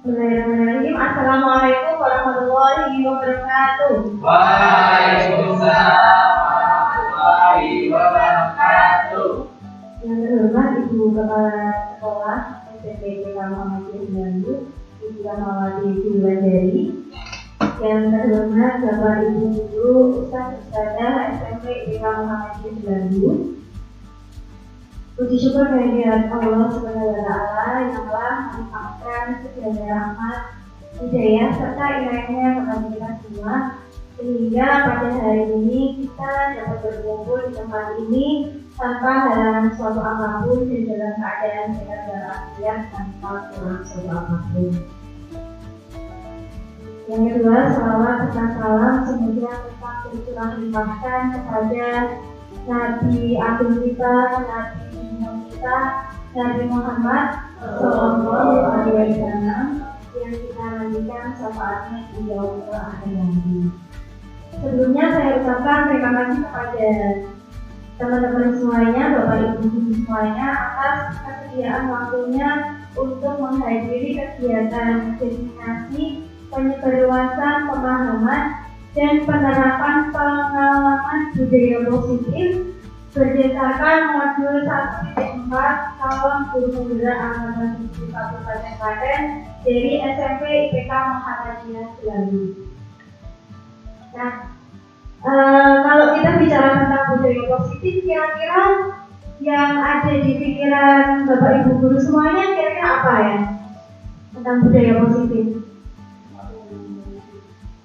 Bismillahirrahmanirrahim. Assalamualaikum warahmatullahi wabarakatuh. Waalaikumsalam warahmatullahi wabarakatuh. Yang terhormat Ibu Kepala Sekolah SMP IPK Muhammadiyah Jambi, Ibu Rahmawati Wulandari. Yang terhormat Bapak Ibu Guru Ustadzah SMP IPK Muhammadiyah Jambi. Puji syukur kehadirat Allah Subhanahu wa Ta'ala yang telah melimpahkan segala rahmat, hidayah serta inayahnya kepada kita semua, sehingga pada hari ini kita dapat berkumpul di tempat ini tanpa halangan suatu apapun dan dalam keadaan sehat walafiat tanpa kurang suatu apapun. Yang kedua, salawat serta salam semoga tetap tercurah limpahkan kepada Nabi Agung kita, Nabi Muhammad Sallallahu Alaihi Wasallam yang kita nantikan syafaatnya di yaumul akhir nanti. Sebelumnya saya ucapkan terima kasih kepada teman-teman semuanya, Bapak Ibu semuanya atas kesediaan waktunya untuk menghadiri kegiatan diseminasi penyebarluasan pemahaman dan penerapan pengalaman budaya positif berdasarkan modul 1.4 calon guru penggerak angkatan 7 Kabupaten Klaten dari SMP IPK Muhammadiyah Jambi. Nah, kalau kita bicara tentang budaya positif, kira-kira yang ada di pikiran Bapak Ibu guru semuanya kira-kira apa ya tentang budaya positif?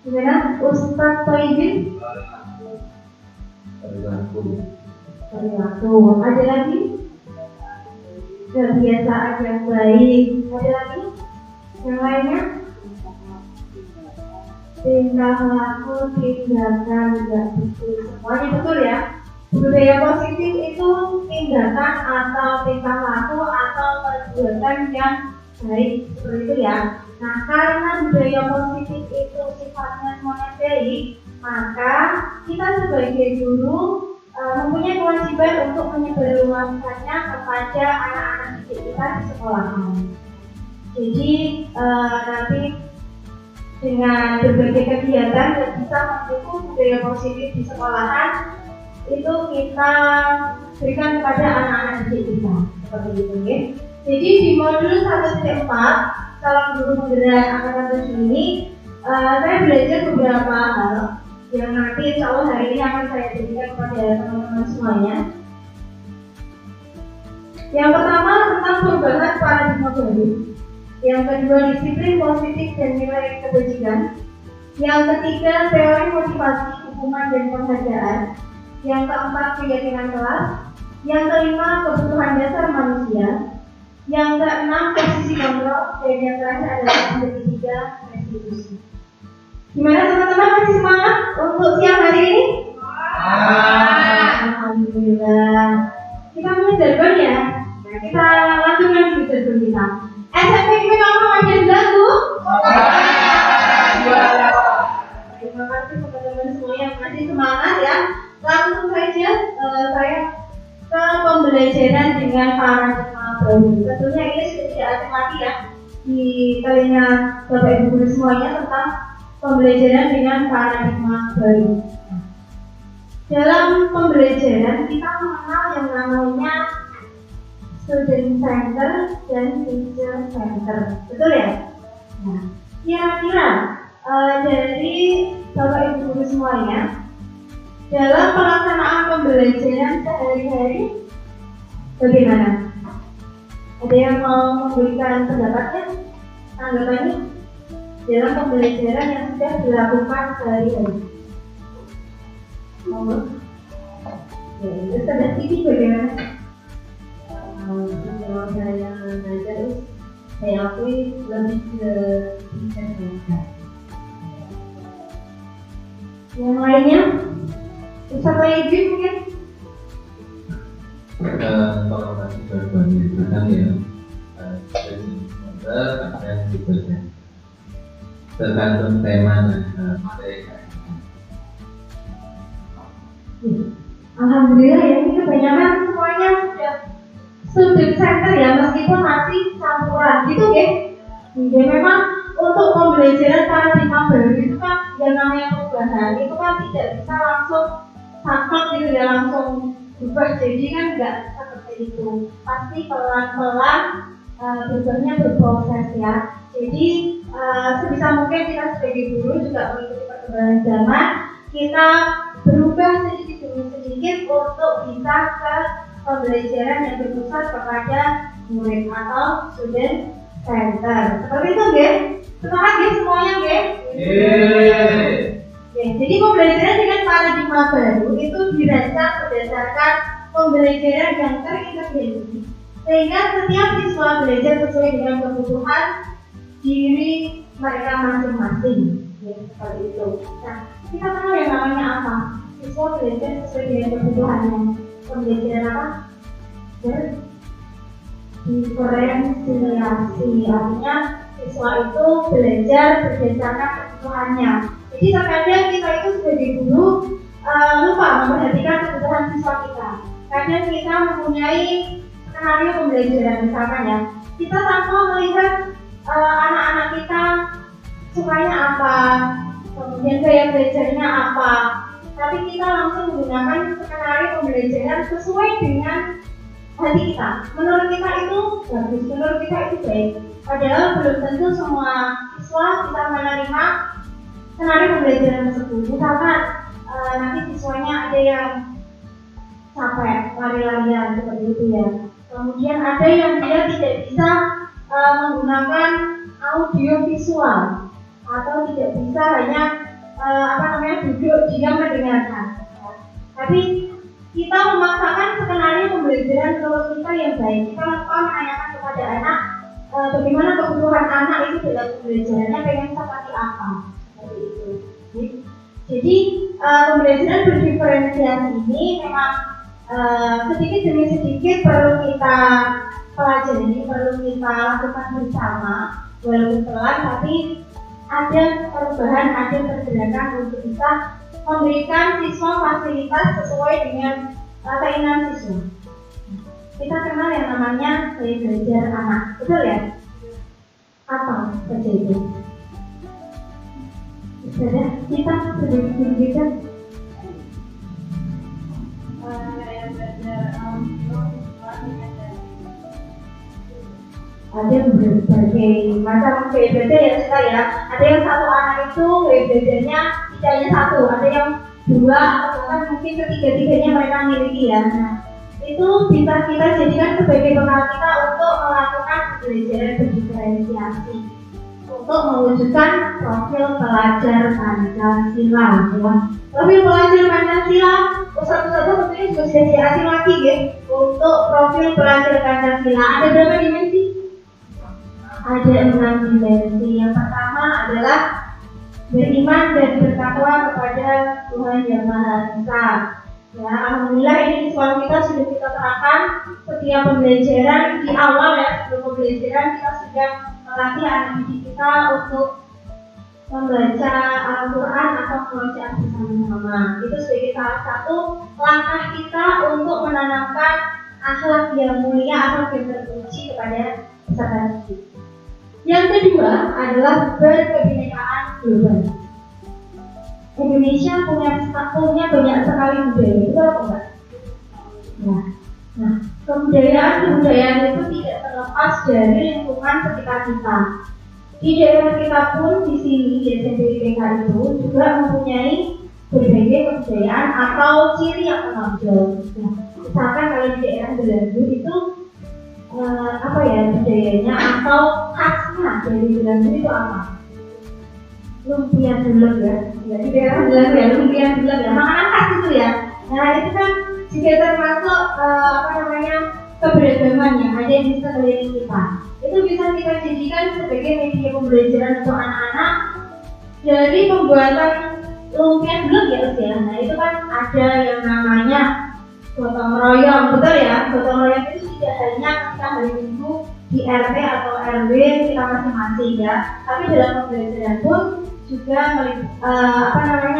Gimana, Ustadz Toibin? Perilaku. Ada lagi? Kebiasaan yang baik. Ada lagi? Yang lainnya? Tingkah laku, tindakan, tidak betul. Semuanya betul ya. Budaya positif itu tindakan atau tingkah laku atau perbuatan yang baik, seperti itu ya. Nah, karena budaya positif itu sifatnya semuanya baik, maka kita sebagai guru mempunyai kewajiban untuk menyebarluaskannya kepada anak-anak didik kita di sekolahan. Jadi nanti dengan berbagai kegiatan yang bisa mendukung budaya positif di sekolahan itu kita berikan kepada anak-anak didik kita seperti itu ya. Jadi di modul 1.4 calon guru penggerak angkatan 7 ini saya belajar beberapa hal yang nanti insya Allah hari ini akan saya berikan kepada teman-teman semuanya. Yang pertama tentang perubahan paradigma baru. Yang kedua disiplin positif dan nilai kebajikan. Yang ketiga teori motivasi, hukuman dan penghargaan. Yang keempat keyakinan kelas. Yang kelima kebutuhan dasar manusia. Yang keenam posisi kontrol. Dan yang terakhir adalah yang ketiga restitusi. Gimana teman-teman, masih semangat untuk siang hari ini? Alhamdulillah. Kita mulai jargon ya. Nah, kita lanjutkan di jargon kita. SMP IPK Muhammadiyah Jambi. Terima kasih teman-teman semua yang masih semangat ya. Langsung saja saya ke pembelajaran dengan paradigma baru. Tentunya ini sudah tidak asing lagi ya di telinga Bapak Ibu guru semuanya tentang pembelajaran dengan paradigma baru. Dalam pembelajaran kita mengenal yang namanya student center dan teacher center, betul ya? Nah, kira-kira dari Bapak Ibu guru semuanya dalam pelaksanaan pembelajaran sehari-hari bagaimana? Ada yang mau memberikan pendapatnya, tanggapannya dalam pembelajaran yang sudah dilakukan sehari-hari? Ya, itu sudah TV bagaimana? Kalau saya belajar, saya akui lebih ke teacher. Yang lainnya? Ustaz Toibin mungkin? Kalau nanti jawaban itu kan ya ada yang dibaca tergantung tema mereka. Alhamdulillah ya, ini kebanyakan semuanya sudah student center ya, meskipun masih campuran gitu ya. Ya memang untuk pembelajaran paradigma baru itu kan yang namanya perubahan itu kan tidak bisa langsung saklek gitu ya, langsung berubah jadi kan enggak seperti itu, pasti pelan-pelan berubahnya berproses ya. Jadi sebisa mungkin kita sebagai guru juga mengikuti perkembangan zaman, kita berubah sedikit demi sedikit untuk bisa ke pembelajaran yang berpusat kepada murid atau student center. Seperti itu, guys. Semangat guys semuanya, guys. Jadi pembelajaran dengan paradigma baru itu dirancang berdasarkan pembelajaran yang terintegrasi, sehingga setiap siswa belajar sesuai dengan kebutuhan diri mereka masing-masing. Ya, seperti itu. Nah, kita tahu yang namanya apa? Siswa belajar sesuai dengan kebutuhannya. Pembelajaran apa? Diferensiasi, artinya siswa itu belajar berdasarkan kebutuhannya. Jadi terkadang kita itu sebagai guru lupa memperhatikan kebutuhan siswa kita. Kadang kita mempunyai skenario pembelajaran, misalkan ya, kita tanpa melihat anak-anak kita sukanya apa, kemudian gaya belajarnya apa, tapi kita langsung menggunakan skenario pembelajaran sesuai dengan hati kita. Menurut kita itu bagus, menurut kita itu baik. Padahal belum tentu semua siswa bisa menerima skenario pembelajaran tersebut. Misalkan nanti siswanya ada yang capek lari-larian seperti itu ya. Kemudian ada yang dia tidak bisa menggunakan audio visual atau tidak bisa hanya duduk diam mendengarkan. Tapi kita memaksakan skenario pembelajaran menurut kita yang baik. Kita lupa menanyakan kepada anak bagaimana kebutuhan anak itu dalam pembelajarannya, pengen seperti apa. Seperti itu. Jadi pembelajaran berdiferensiasi ini memang sedikit demi sedikit perlu kita pelajari, perlu kita lakukan bersama, walaupun pelan tapi ada perubahan, ada pergerakan untuk bisa memberikan siswa fasilitas sesuai dengan keinginan siswa. Kita kenal yang namanya gaya belajar anak, betul ya? Apa saja itu? Sudah kita sudah berbeda. Ada berbagai macam gaya belajar ya kita ya. Ada yang satu anak itu gaya belajarnya tidak hanya satu, ada yang dua atau bahkan mungkin ketiga-tiganya mereka miliki ya. Nah, itu bisa kita jadikan sebagai bekal kita untuk melakukan pembelajaran berdiferensiasi untuk mewujudkan profil pelajar Pancasila. Ya. Profil pelajar Pancasila, satu-satu tentunya juga sudah diasing lagi ya. Untuk profil pelajar Pancasila ada berapa dimensi? Ada 6 dimensi. Yang pertama adalah beriman dan bertakwa kepada Tuhan Yang Maha Esa. Ya, alhamdulillah ini di sekolah kita sudah kita terapkan setiap pembelajaran di awal ya, sebelum pembelajaran kita sudah melatih anak didik kita untuk membaca Al-Quran atau membaca bersama-sama. Itu sebagai salah satu langkah kita untuk menanamkan akhlak yang mulia atau yang terpuji kepada peserta didik. Yang kedua adalah berkebinekaan global. Indonesia punya banyak sekali budaya, itu apa enggak? Nah, kebudayaan itu tidak terlepas dari lingkungan sekitar kita. Di daerah kita pun di sini di SMP IPK itu juga mempunyai berbagai kebudayaan atau ciri yang menonjol. Nah, misalkan kalau di daerah Belanda itu budayanya atau khasnya dari Belanda itu apa? Lumpia dulek ya. Di daerah Belanda ya, lumpia dulek ya. Makanan khas itu ya. Nah, itu kan juga termasuk keberagaman yang ada di sekeliling kita. Itu bisa kita jadikan sebagai media pembelajaran untuk anak-anak dari pembuatan lumpia dulek ya. Nah, itu kan ada yang namanya gotong royong, betul ya? Gotong royong itu tidak hanya kita hari Minggu di RT atau RW kita masing-masing ya, tapi dalam pembelajaran pun juga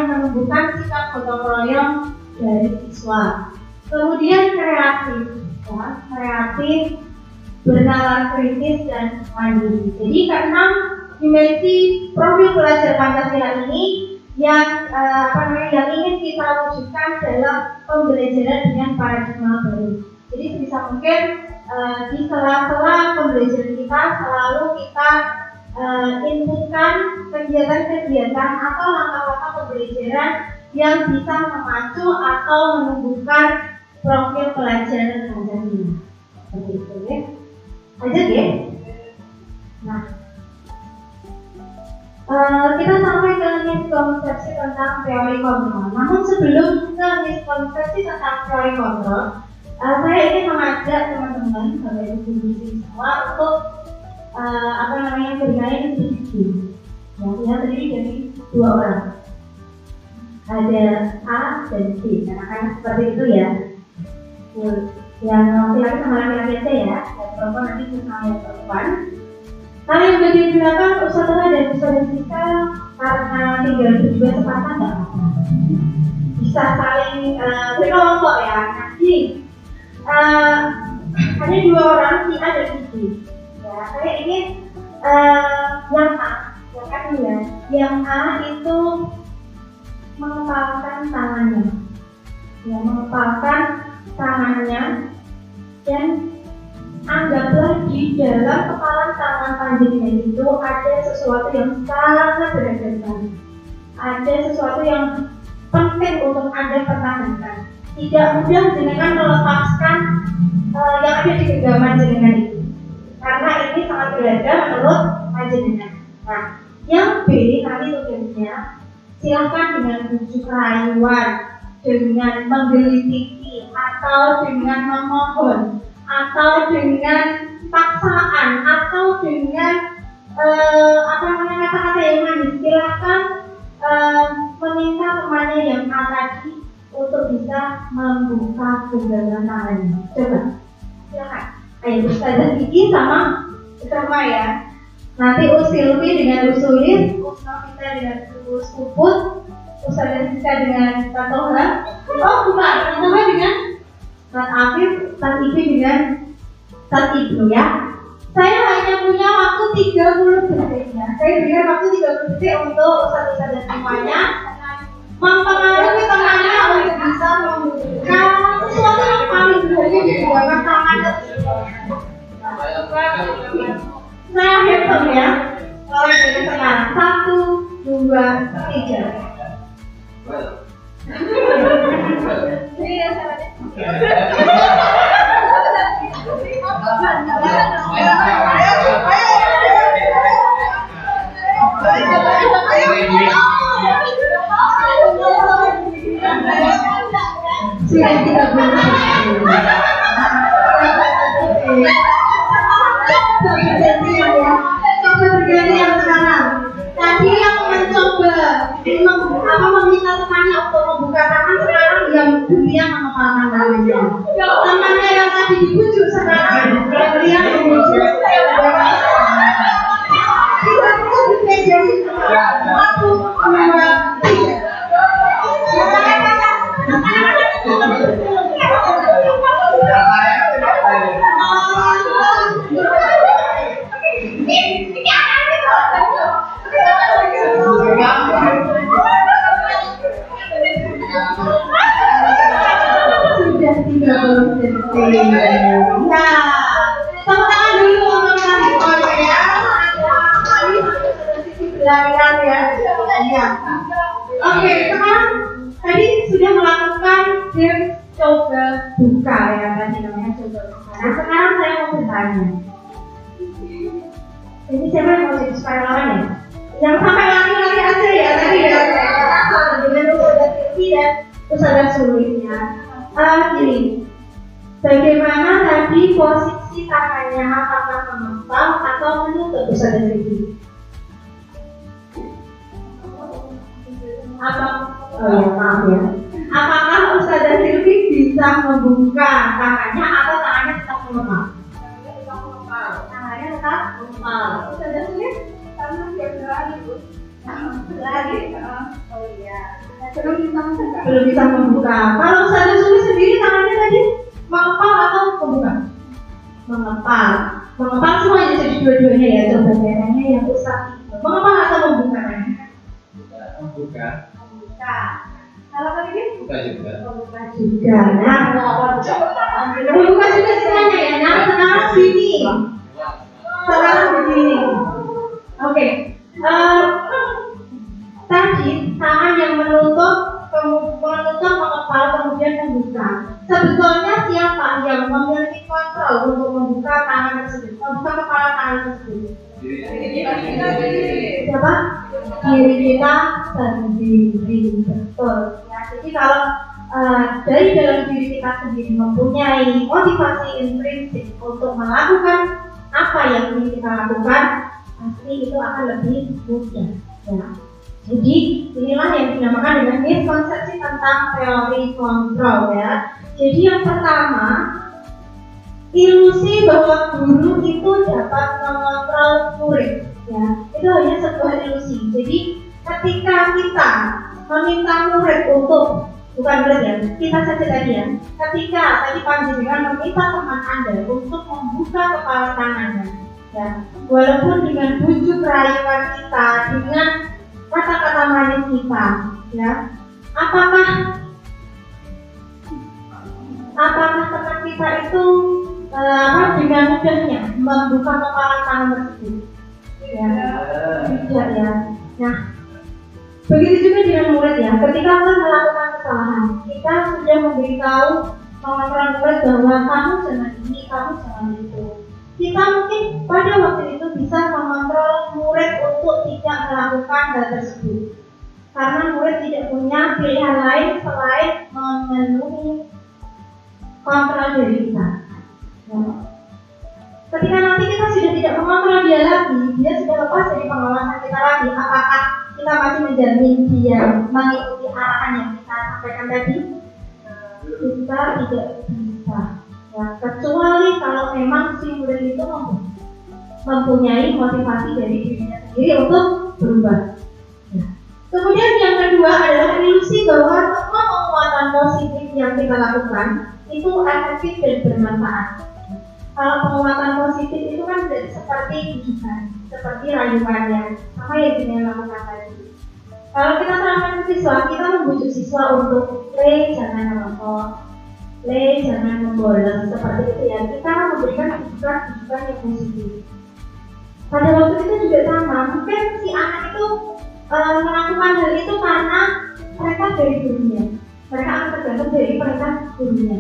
menumbuhkan sikap gotong royong dari siswa. Kemudian kreatif, bernalar kritis dan mandiri. Jadi keenam dimensi profil belajar Pancasila ini yang yang ingin kita wujudkan dalam pembelajaran dengan paradigma baru. Jadi bisa mungkin di sela-sela pembelajaran kita selalu kita inputkan kegiatan-kegiatan atau langkah-langkah pembelajaran yang bisa memacu atau menumbuhkan profil pelajaran Pancasila. Seperti itu ya. Lanjut ya. Nah, kita sampai ke miskonsepsi tentang teori kontrol. Namun sebelum ke miskonsepsi tentang teori kontrol, saya ingin mengajak teman-teman Bapak Ibu guru semua untuk bermain individu. Yang terdiri dari dua orang. Ada A dan B. Karena kan seperti itu ya. Yang laki-laki sama laki-laki aja ya. Dan perempuan nanti sama yang perempuan. Kalau yang bagian belakang usaha dan usaha kita karena tinggal berdua sepasang nggak apa-apa. Bisa saling berkelompok ya. Nanti hanya dua orang, si A dan si B. Ya, saya ingin yang A, yang A itu mengepalkan tangannya, dan anggaplah di dalam kepalan tangan panjangnya itu ada sesuatu yang sangat berharga sekali. Ada sesuatu yang penting untuk Anda pertahankan. Tidak mudah dengan melepaskan yang ada di genggaman jenengan itu, karena ini sangat berharga menurut jenengan. Nah, yang B nanti tugasnya silahkan dengan bujuk rayuan, dengan menggelitiki, atau dengan memohon, atau dengan paksaan, atau dengan kata-kata yang manis. Silahkan meminta temannya yang A tadi untuk bisa membuka genggaman tangannya. Coba, silahkan. Ayo, Ustazah Kiki sama ya. Nanti Silvi dengan Usulis, Usnofita dengan Puput, Ustazah Siska dengan Tatoha. Oh bukan, Tatoha dengan Tat Afif, Tat Ibi dengan Tat Ibnu ya. Saya hanya punya waktu 30 detik ya. Saya berikan waktu 30 detik untuk Ustazah semuanya mempengaruhi temannya untuk bisa membuka sesuatu yang paling berharga di dalam tangan. Saya hitung ya. Mulai dari sekarang 1, 2, 3. Sudah 30. Coba berganti yang sekarang. Tadi yang mencoba meminta temannya untuk membuka tangan, sekarang yang dunia mengepalkan tangannya. Temannya yang tadi dibujuk sekarang yang membujuk. Kita perlu jadi 1, 2, 3. Sudah 30 detik. Nah, tepuk tangan dulu teman-teman ya. Belajar ya. Oke, sekarang tadi sudah melakukan game coba buka ya, tadi namanya coba buka. Nah, sekarang saya mau bertanya. Ini siapa yang mau jadi sukarelawan ya? Yang sampai laki-laki aja ya tadi ya. Dengan Ustazah Siti dan Ustazah Sulisnya. Gini, bagaimana tadi posisi tangannya, apakah mengepal atau menutup Ustazah Siti? Maaf ya. Apakah Ustazah Silvi bisa membuka tangannya atau tangannya tetap mengepal? Tangannya tetap mengepal. Ustazah Silvi? Tangan lagi. Oh iya. Belum bisa membuka. Kalau Ustazah Silvi sendiri tangannya tadi mengepal atau membuka? Mengepal. Mengepal semuanya jadi dua-duanya ya. Coba bedanya yang Ustaz itu. Oke. Tadi tangan yang menutup kepala kemudian membuka. Sebetulnya siapa yang memiliki kontrol untuk membuka tangan tersebut, membuka kepala tangan tersebut? Siapa? Diri kita sendiri, betul. Ya, jadi kalau dari dalam diri kita sendiri mempunyai motivasi intrinsik untuk melakukan apa yang ingin kita lakukan, pasti itu akan lebih mudah. Ya. Jadi inilah yang dinamakan dengan miskonsepsi tentang teori kontrol ya. Jadi yang pertama, ilusi bahwa guru itu dapat mengontrol murid ya. Itu hanya sebuah ilusi. Jadi ketika kita meminta murid untuk, bukan murid ya, kita saja tadi ya, ketika tadi panjenengan meminta teman Anda untuk membuka kepala tangannya ya, walaupun dengan bujuk rayuan kita, dengan kata-kata manis kita ya, apakah teman kita itu dengan mudahnya membuka kepala tangan tersebut ya? Tidak ya. Nah, begitu juga dengan murid ya, ketika murid melakukan kesalahan, kita sudah memberitahu mengontrol murid bahwa kamu jangan ini, kamu jangan itu. Kita mungkin pada waktu itu bisa mengontrol murid untuk tidak melakukan hal tersebut, karena murid tidak punya pilihan lain selain memenuhi kontrol dari kita. Nah, ketika nanti kita sudah tidak mengontrol dia lagi, dia sudah lepas dari pengawasan kita lagi, apakah kita masih menjamin dia mengikuti arahan yang kita sampaikan tadi? Kita tidak bisa ya, kecuali kalau memang si murid itu mempunyai motivasi dari dirinya sendiri untuk berubah ya. Kemudian yang kedua adalah ilusi bahwa semua penguatan positif yang kita lakukan itu efektif dan bermanfaat. Kalau penguatan positif itu kan seperti bujukan, seperti rayuannya, apa yang kita lakukan tadi. Kalau kita terangkan ke siswa, kita membujuk siswa untuk jangan merokok, jangan membolos, seperti itu ya. Kita memberikan bujukan yang positif. Pada waktu itu juga sama, mungkin si anak itu melakukan hal itu karena mereka dari gurunya, mereka akan tergantung dari perintah gurunya.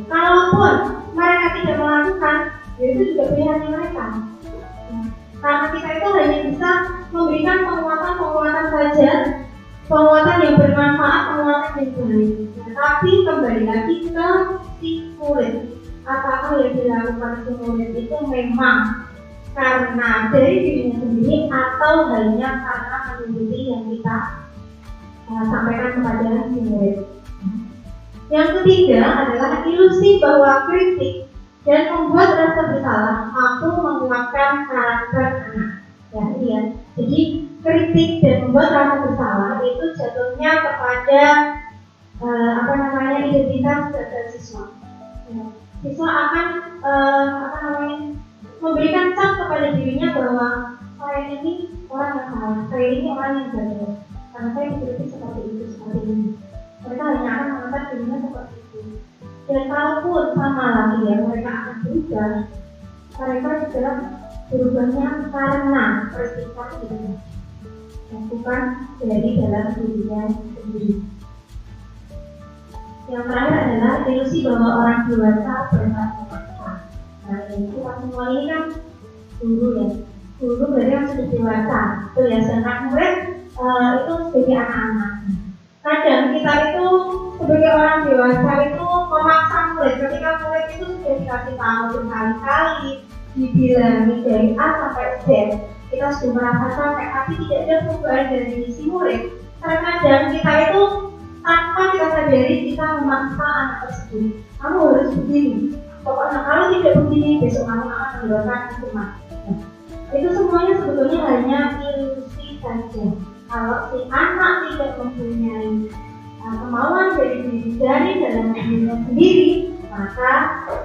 Kalaupun mereka tidak melakukan, ya itu juga pilihannya mereka. Karena kita itu hanya bisa memberikan penguatan saja, penguatan yang bermanfaat, penguatan yang baik. Tapi kembali lagi ke si murid, apakah yang dilakukan si murid itu memang karena dari dirinya sendiri atau hanya karena mengikuti yang kita sampaikan kepada si murid. Yang ketiga adalah ilusi bahwa kritik dan membuat rasa bersalah mampu menguatkan karakter anak. Ya, ini ya. Jadi kritik dan membuat rasa bersalah itu jatuhnya kepada identitas dari siswa. Ya. Siswa akan memberikan cap kepada dirinya bahwa saya ini orang yang salah, saya ini orang yang gagal, karena saya dikritik seperti ini. Mereka hanya akan mengangkat dirinya seperti itu. Dan kalaupun sama lagi ya, mereka akan berubah. Mereka juga berubahnya karena peristiwa itu, bukan dari dalam dirinya sendiri. Yang terakhir adalah ilusi bahwa orang dewasa berhak memaksa. Nah, itu semua ini kan guru ya. Guru berarti yang sudah dewasa. Itu ya, sedangkan murid itu sebagai anak-anak. Kadang kita itu sebagai orang dewasa itu memaksa murid ketika murid itu sudah dikasih tahu berkali-kali, dibilangin dari A sampai Z, kita sudah merasa capek, tapi tidak ada perubahan dari si murid. Terkadang kita itu tanpa kita sadari kita memaksa anak tersebut. Kamu harus begini. Pokoknya kalau tidak begini besok kamu akan mendapatkan hukuman. Nah, itu semuanya sebetulnya hanya ilusi saja. Kalau si anak tidak mempunyai kemauan dari dalam dirinya sendiri, maka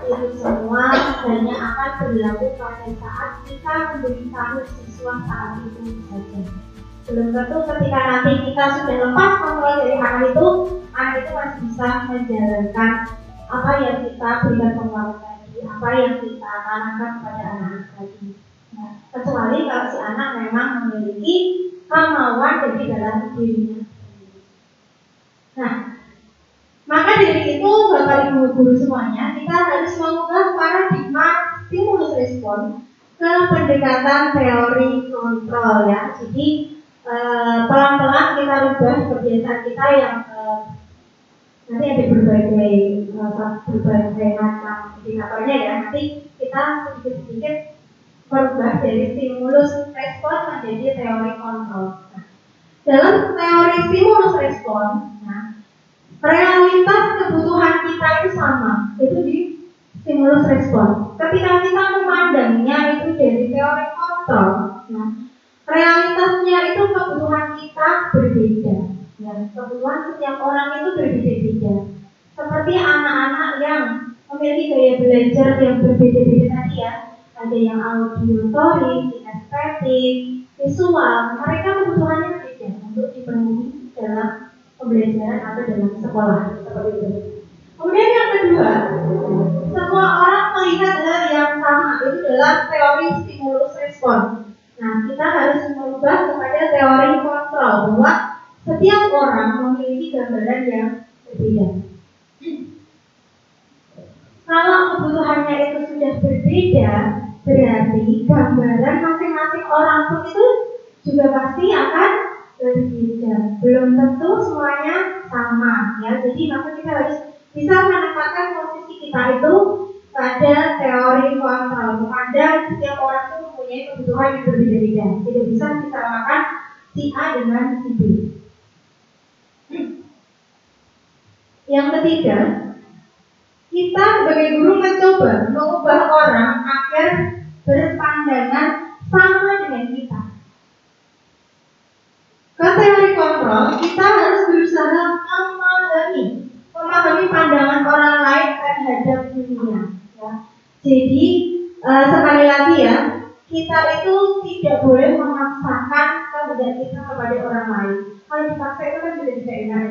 itu semua hanya akan berlaku pada saat kita memberitahu siswa saat itu saja. Belum tentu ketika nanti kita sudah lepas kontrol dari anak itu masih bisa menjalankan apa yang kita berikan penguatan tadi, apa yang kita tanamkan pada anak-anak tadi. Nah, kecuali kalau si anak memang memiliki kemauan dari dalam dirinya. Nah, maka dari itu Bapak Ibu guru semuanya, kita harus mengubah paradigma stimulus respon ke pendekatan teori kontrol ya. Jadi pelan-pelan kita rubah kebiasaan kita yang nanti ada berbagai macam indikatornya ya. Nanti kita sedikit-sedikit merubah dari stimulus respon menjadi teori kontrol. Nah, dalam teori stimulus respon, realitas kebutuhan kita itu sama, itu di stimulus respon. Ketika kita memandangnya itu dari teori kontrol, realitasnya itu kebutuhan kita berbeda. Ya, kebutuhan setiap orang itu berbeda-beda. Seperti anak-anak yang memiliki gaya belajar yang berbeda-beda tadi ya. Ada yang auditorik, kinestetik, visual. Mereka kebutuhannya beda untuk dipenuhi dalam pembelajaran atau dalam sekolah seperti itu. Kemudian yang kedua, semua orang melihat hal yang sama, itu dalam teori stimulus respon. Nah, kita harus merubah kepada teori kontrol bahwa setiap orang memiliki gambaran yang berbeda. Kalau kebutuhannya itu sudah berbeda, berarti gambaran masing-masing orang pun itu juga pasti akan berbeda. Belum tentu semuanya sama ya. Jadi maka kita harus bisa menempatkan posisi kita itu pada teori kontrol. Pada setiap orang itu mempunyai kebutuhan yang berbeda-beda. Tidak bisa disamakan si A dengan si B. Yang ketiga, kita sebagai guru mencoba mengubah orang agar berpandangan sama dengan kita. Ke teori kontrol, kita harus berusaha memahami pandangan orang lain terhadap dunia. Ya. Jadi sekali lagi ya, kita itu tidak boleh memaksakan kehendak kita kepada orang lain. Kalau dipaksa itu kan sudah tidak enak.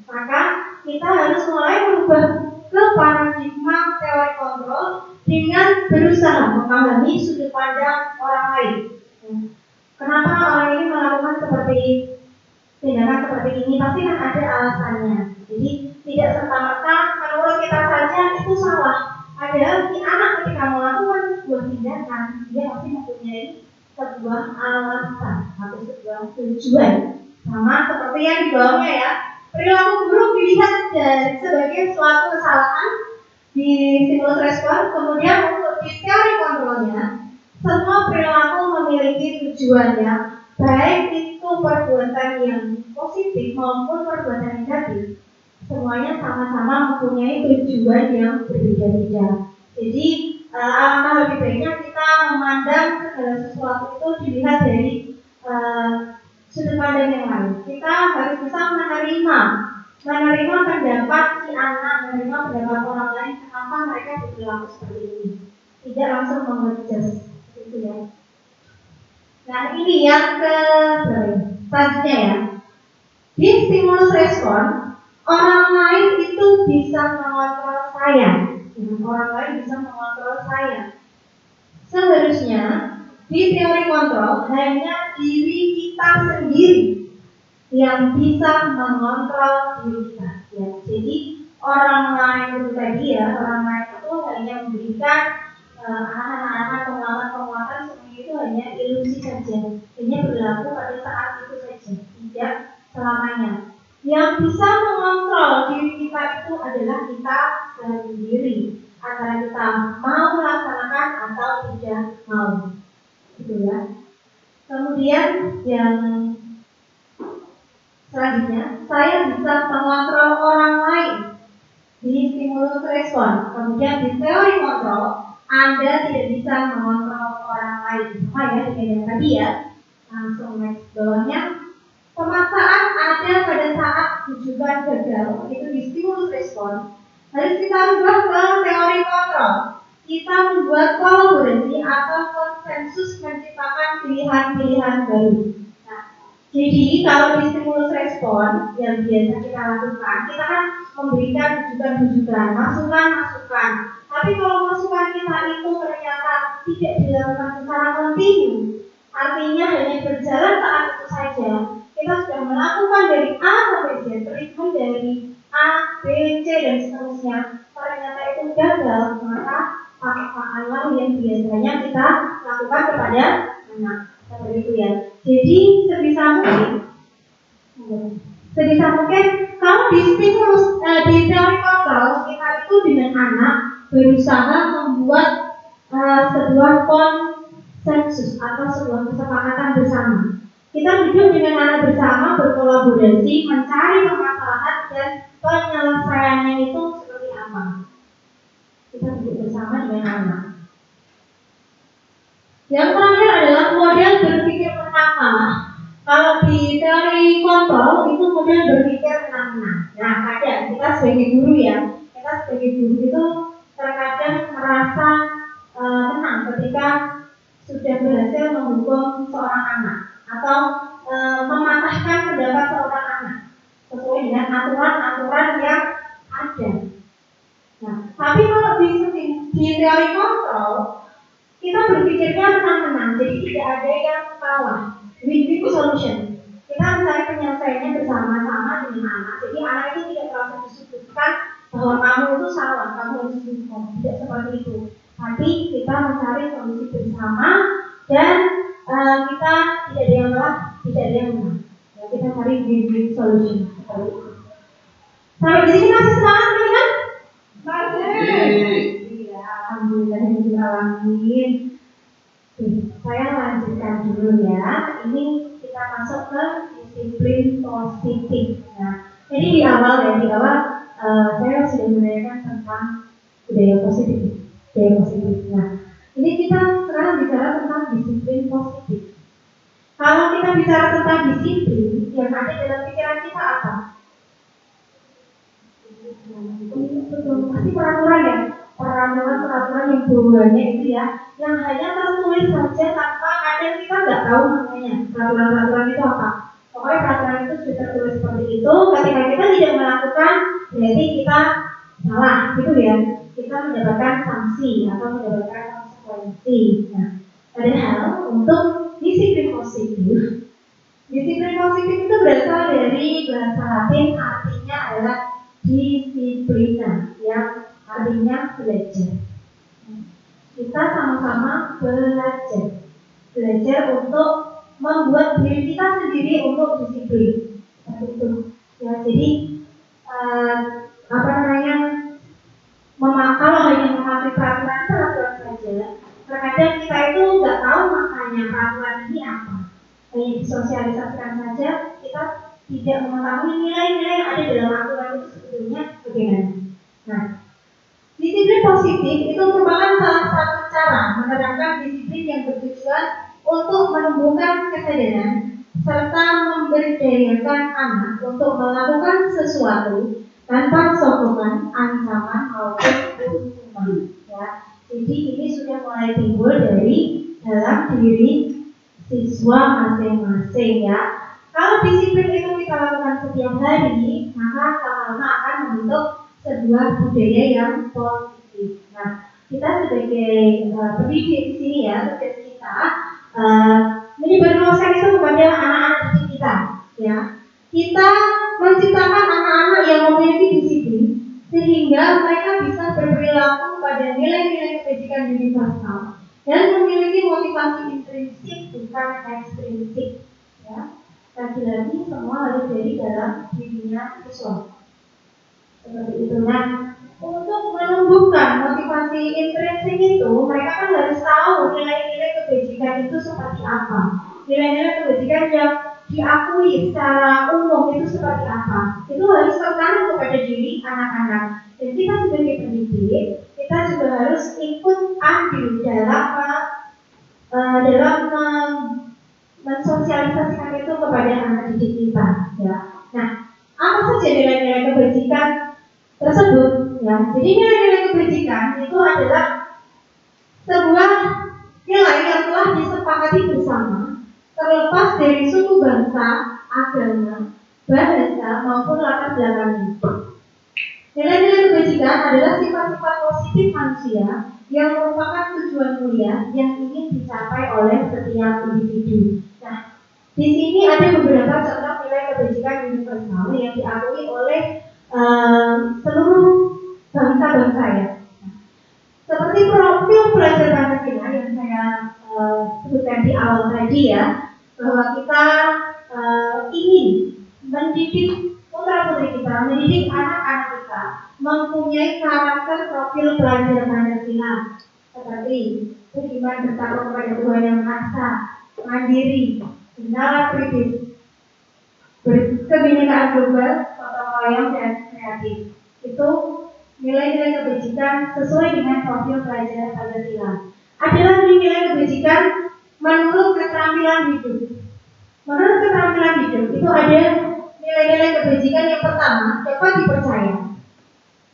Maka kita harus mulai merubah ke paradigma teori kontrol dengan berusaha memahami sudut pandang orang lain. Kenapa orang ini melakukan tindakan seperti ini? Pasti kan ada alasannya. Jadi tidak serta-merta menurut kita saja itu salah. Padahal si anak ketika melakukan sebuah tindakan, dia pasti mempunyai sebuah alasan atau sebuah tujuan. Sama seperti yang di bawahnya ya. Perilaku buruk dilihat sebagai suatu kesalahan di stimulus respon. Kemudian untuk di teori kontrolnya, semua perilaku memiliki tujuannya, baik itu perbuatan yang positif maupun perbuatan negatif. Semuanya sama-sama mempunyai tujuan yang berbeda-beda. Jadi alangkah lebih baiknya kita memandang segala sesuatu itu dilihat dari sudut pandang yang lain. Kita harus bisa menerima pendapat si anak, menerima pendapat orang lain kenapa mereka berperilaku seperti ini. Tidak langsung mengejudge, gitu ya. Nah ini yang selanjutnya ya. Di stimulus respon, orang lain itu bisa mengontrol saya. Orang lain bisa mengontrol saya. Seharusnya di teori kontrol hanya diri kita sendiri yang bisa mengontrol diri kita. Ya, jadi orang lain itu tadi ya, orang lain itu hanya memberikan arahan-arahan, penguatan-penguatan, semuanya itu hanya ilusi saja. Hanya berlaku pada saat itu saja, tidak selamanya. Yang bisa mengontrol diri kita itu adalah kita sendiri. Antara kita mau melaksanakan atau tidak mau. Gitu ya. Kemudian yang selanjutnya, saya bisa mengontrol orang lain di stimulus respon. Kemudian di teori kontrol, Anda tidak bisa mengontrol orang lain. Sama ya dengan yang tadi ya. Langsung next bawahnya. Pemaksaan ada pada saat tujuan gagal, itu di stimulus respon. Harus kita ubah ke teori kontrol. Kita membuat kolaborasi atau konsensus menciptakan pilihan-pilihan baru. Nah, jadi kalau di stimulus respon yang biasa kita lakukan, kita kan memberikan rujukan-rujukan, masukan-masukan. Tapi kalau masukan kita itu ternyata tidak dilakukan secara kontinu, artinya hanya berjalan saat itu saja, kita sudah melakukan dari A sampai Z, treatment dari A, B, C dan seterusnya, ternyata itu gagal, maka paksaan yang biasanya kita lakukan kepada anak seperti itu ya. Jadi sebisa mungkin kalau di stimulus di teori kontrol kita itu dengan anak berusaha membuat sebuah konsensus atau sebuah kesepakatan bersama. Kita duduk dengan anak bersama, berkolaborasi, mencari permasalahan dan penyelesaiannya itu seperti apa. Kita duduk bersama dengan anak. Yang terakhir adalah model berpikir menang-menang. Kalau di teori kontrol itu model berpikir menang-menang. Nah, kadang kita sebagai guru ya, itu terkadang merasa menang ketika sudah berhasil menghukum seorang anak atau mematahkan pendapat seorang anak sesuai dengan aturan-aturan yang ada. Nah, tapi kalau di teori kontrol kita berpikirnya menang-menang, jadi tidak ada yang kalah, win-win solution. Kita mencari penyelesaiannya bersama-sama dengan anak. Jadi anak itu tidak merasa disudutkan bahwa kamu itu salah, kamu harus dihukum. Tidak seperti itu. Tapi kita mencari solusi bersama dan kita tidak ada yang kalah, tidak ada yang menang. Ya, kita cari win-win solution. Sampai di sini masih semangat kan? Masih. Iya, alhamdulillah. Saya lanjutkan dulu ya. Ini kita masuk ke disiplin positif. Nah, jadi di awal saya sudah menanyakan tentang budaya positif. Nah, ini kita sekarang bicara tentang disiplin positif. Kalau kita bicara tentang disiplin, yang ada dalam pikiran kita apa? Pasti peraturan ya, peraturan yang buahnya itu ya, yang hanya tertulis saja tanpa kadang kita nggak tahu namanya peraturan itu apa. Pokoknya peraturan itu sudah tertulis seperti itu. Ketika kita tidak melakukan, berarti kita salah, gitu ya. Kita mendapatkan sanksi atau mendapatkan konsekuensi. Nah, padahal untuk disiplin positif itu berasal dari bahasa Latin, artinya adalah disiplina, yang artinya belajar. Kita sama-sama belajar untuk membuat diri kita sendiri untuk disiplin. Seperti itu. Ya, jadi kalau hanya mematuhi peraturan saja, terkadang kita itu nggak tahu maknanya peraturan ini apa. Hanya disosialisasikan saja, kita tidak mengetahui nilai-nilai yang ada dalam aturan itu sebetulnya bagaimana. Nah, disiplin positif itu merupakan salah satu cara menerapkan disiplin yang bertujuan untuk menumbuhkan kesadaran serta memberdayakan anak untuk melakukan sesuatu tanpa sokongan, ancaman maupun hukuman. Ya, jadi ini sudah mulai timbul dari dalam diri siswa masing-masing ya. Kalau disiplin itu kita lakukan setiap hari, maka lama-lama akan membentuk sebuah budaya yang positif. Nah, kita sebagai pendidik di sini ya, tugas kita menyebarluaskan itu kepada anak-anak didik kita. Ya, kita menciptakan anak-anak yang memiliki disiplin sehingga mereka bisa berperilaku pada nilai-nilai kebajikan universal dan memiliki motivasi intrinsik bukan ekstrinsik. Ya, lagi-lagi semua harus dari dalam dirinya siswa. Seperti itu. Nah, untuk menumbuhkan motivasi intrinsik itu, mereka kan harus tahu nilai-nilai kebajikan itu seperti apa. Nilai-nilai kebajikan yang diakui secara umum itu seperti apa. Itu harus tertanam kepada diri anak-anak. Dan kita sebagai pendidik, kita juga harus ikut andil dalam mensosialisasikan itu kepada anak didik kita. Ya. Nah, apa saja nilai-nilai kebajikan tersebut? Ya, jadi nilai-nilai kebajikan itu adalah sebuah nilai yang telah disepakati bersama, terlepas dari suku bangsa, agama, bahasa maupun latar belakangnya. Nilai-nilai kebajikan adalah sifat-sifat positif positif manusia yang merupakan tujuan mulia yang ingin dicapai oleh setiap individu. Nah, di sini ada beberapa contoh nilai kebajikan universal yang diakui oleh seluruh bangsa-bangsa ya. Seperti profil pelajar Pancasila yang saya sebutkan di awal tadi ya, bahwa kita ingin mendidik putra-putri kita, mendidik anak-anak kita mempunyai karakter profil pelajar Pancasila seperti beriman bertakwa kepada Tuhan Yang Maha Esa, mandiri, bernalar kritis, berkebinekaan global, gotong royong dan kreatif. Itu nilai-nilai kebajikan sesuai dengan profil pelajar Pancasila. Ada lagi nilai kebajikan menurut keterampilan hidup. Menurut keterampilan hidup itu ada nilai-nilai kebajikan yang pertama dapat dipercaya.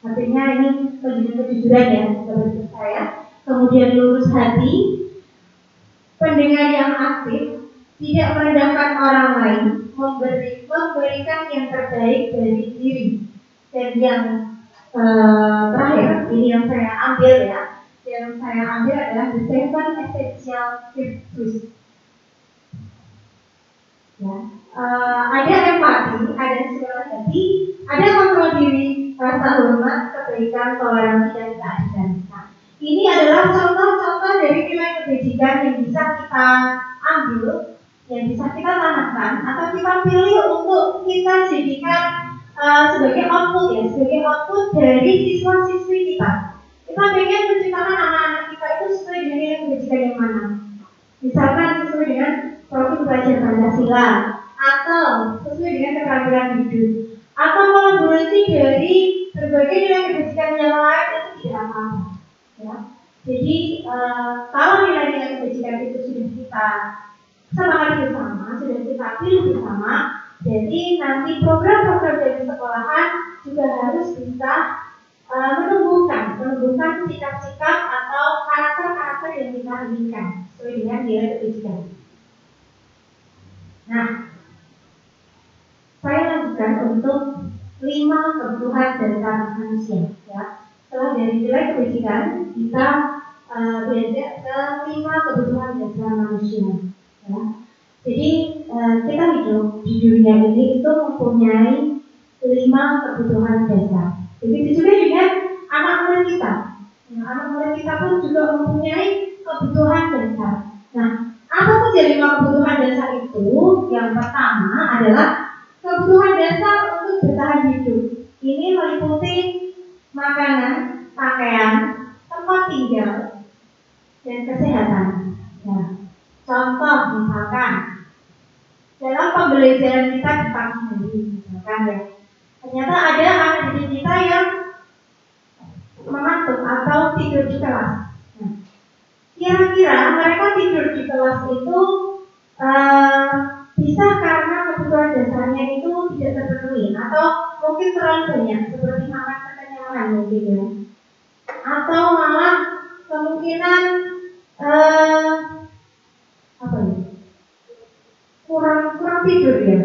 Artinya ini kejujuran ya, dapat dipercaya. Kemudian lurus hati, pendengar yang aktif, tidak merendahkan orang lain, memberikan yang terbaik dari diri. Dan yang terakhir, ini yang saya ambil ya, yang saya ambil adalah the seven essential virtues. Ya. Ada empati, ada segala hati, ada kontrol diri, rasa hormat, kebaikan, toleransi, dan keadilan. Nah, ini adalah contoh-contoh dari nilai kebajikan yang bisa kita ambil, yang bisa kita tanamkan, atau kita pilih untuk kita jadikan sebagai output ya, sebagai output dari siswa-siswi kita. Kita ingin menciptakan anak-anak kita itu sesuai dengan nilai kebajikan yang mana? Misalkan sesuai dengan profil pelajar Pancasila, atau sesuai dengan keterampilan hidup, atau kolaborasi dari berbagai nilai kebajikan yang lain, itu tidak apa-apa. Ya. Jadi kalau nilai-nilai kebajikan itu sudah kita sepakati bersama, sudah kita pilih bersama, jadi nanti program-program dari sekolahan juga harus bisa menumbuhkan sikap-sikap atau karakter-karakter yang kita inginkan sesuai dengan nilai kebajikan. Nah, saya lanjutkan untuk 5 kebutuhan dasar manusia. Ya. Setelah dari nilai kebajikan, kita beranjak ke 5 kebutuhan dasar manusia. Ya. Jadi kita hidup di dunia ini itu mempunyai 5 kebutuhan dasar. Begitu juga dengan anak muda kita. Nah, anak muda kita pun juga mempunyai kebutuhan dasar. Nah, apa saja 5 kebutuhan dasar itu? Yang pertama adalah kebutuhan dasar untuk bertahan hidup. Ini meliputi makanan, pakaian, tempat tinggal, dan kesehatan. Nah, contoh misalkan dalam pembelajaran kita di pagi hari, misalkan ya, ternyata ada anak didik kita yang mengantuk atau tidur di kelas. Nah, kira-kira mereka tidur di kelas itu bisa karena kebutuhan dasarnya itu tidak terpenuhi, atau mungkin terlalu banyak seperti makan kekenyalan mungkin ya, atau malah kemungkinan apa ya, kurang tidur ya,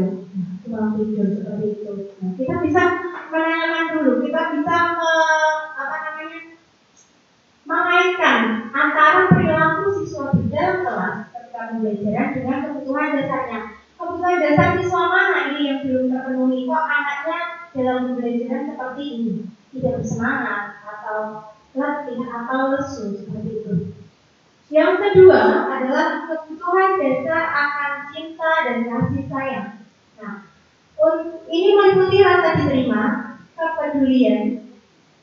kurang tidur seperti itu. Nah, kita bisa menanyakan dulu, kita bisa mengaitkan antara perilaku siswa di dalam kelas ketika pembelajaran dengan kebutuhan dasarnya. Kebutuhan dasar siswa mana ini yang belum terpenuhi? Kok anaknya dalam pembelajaran seperti ini, tidak bersemangat atau letih atau lesu seperti itu. Yang kedua adalah kebutuhan dasar akan cinta dan kasih sayang. Nah, ini meliputi rasa diterima, kepedulian,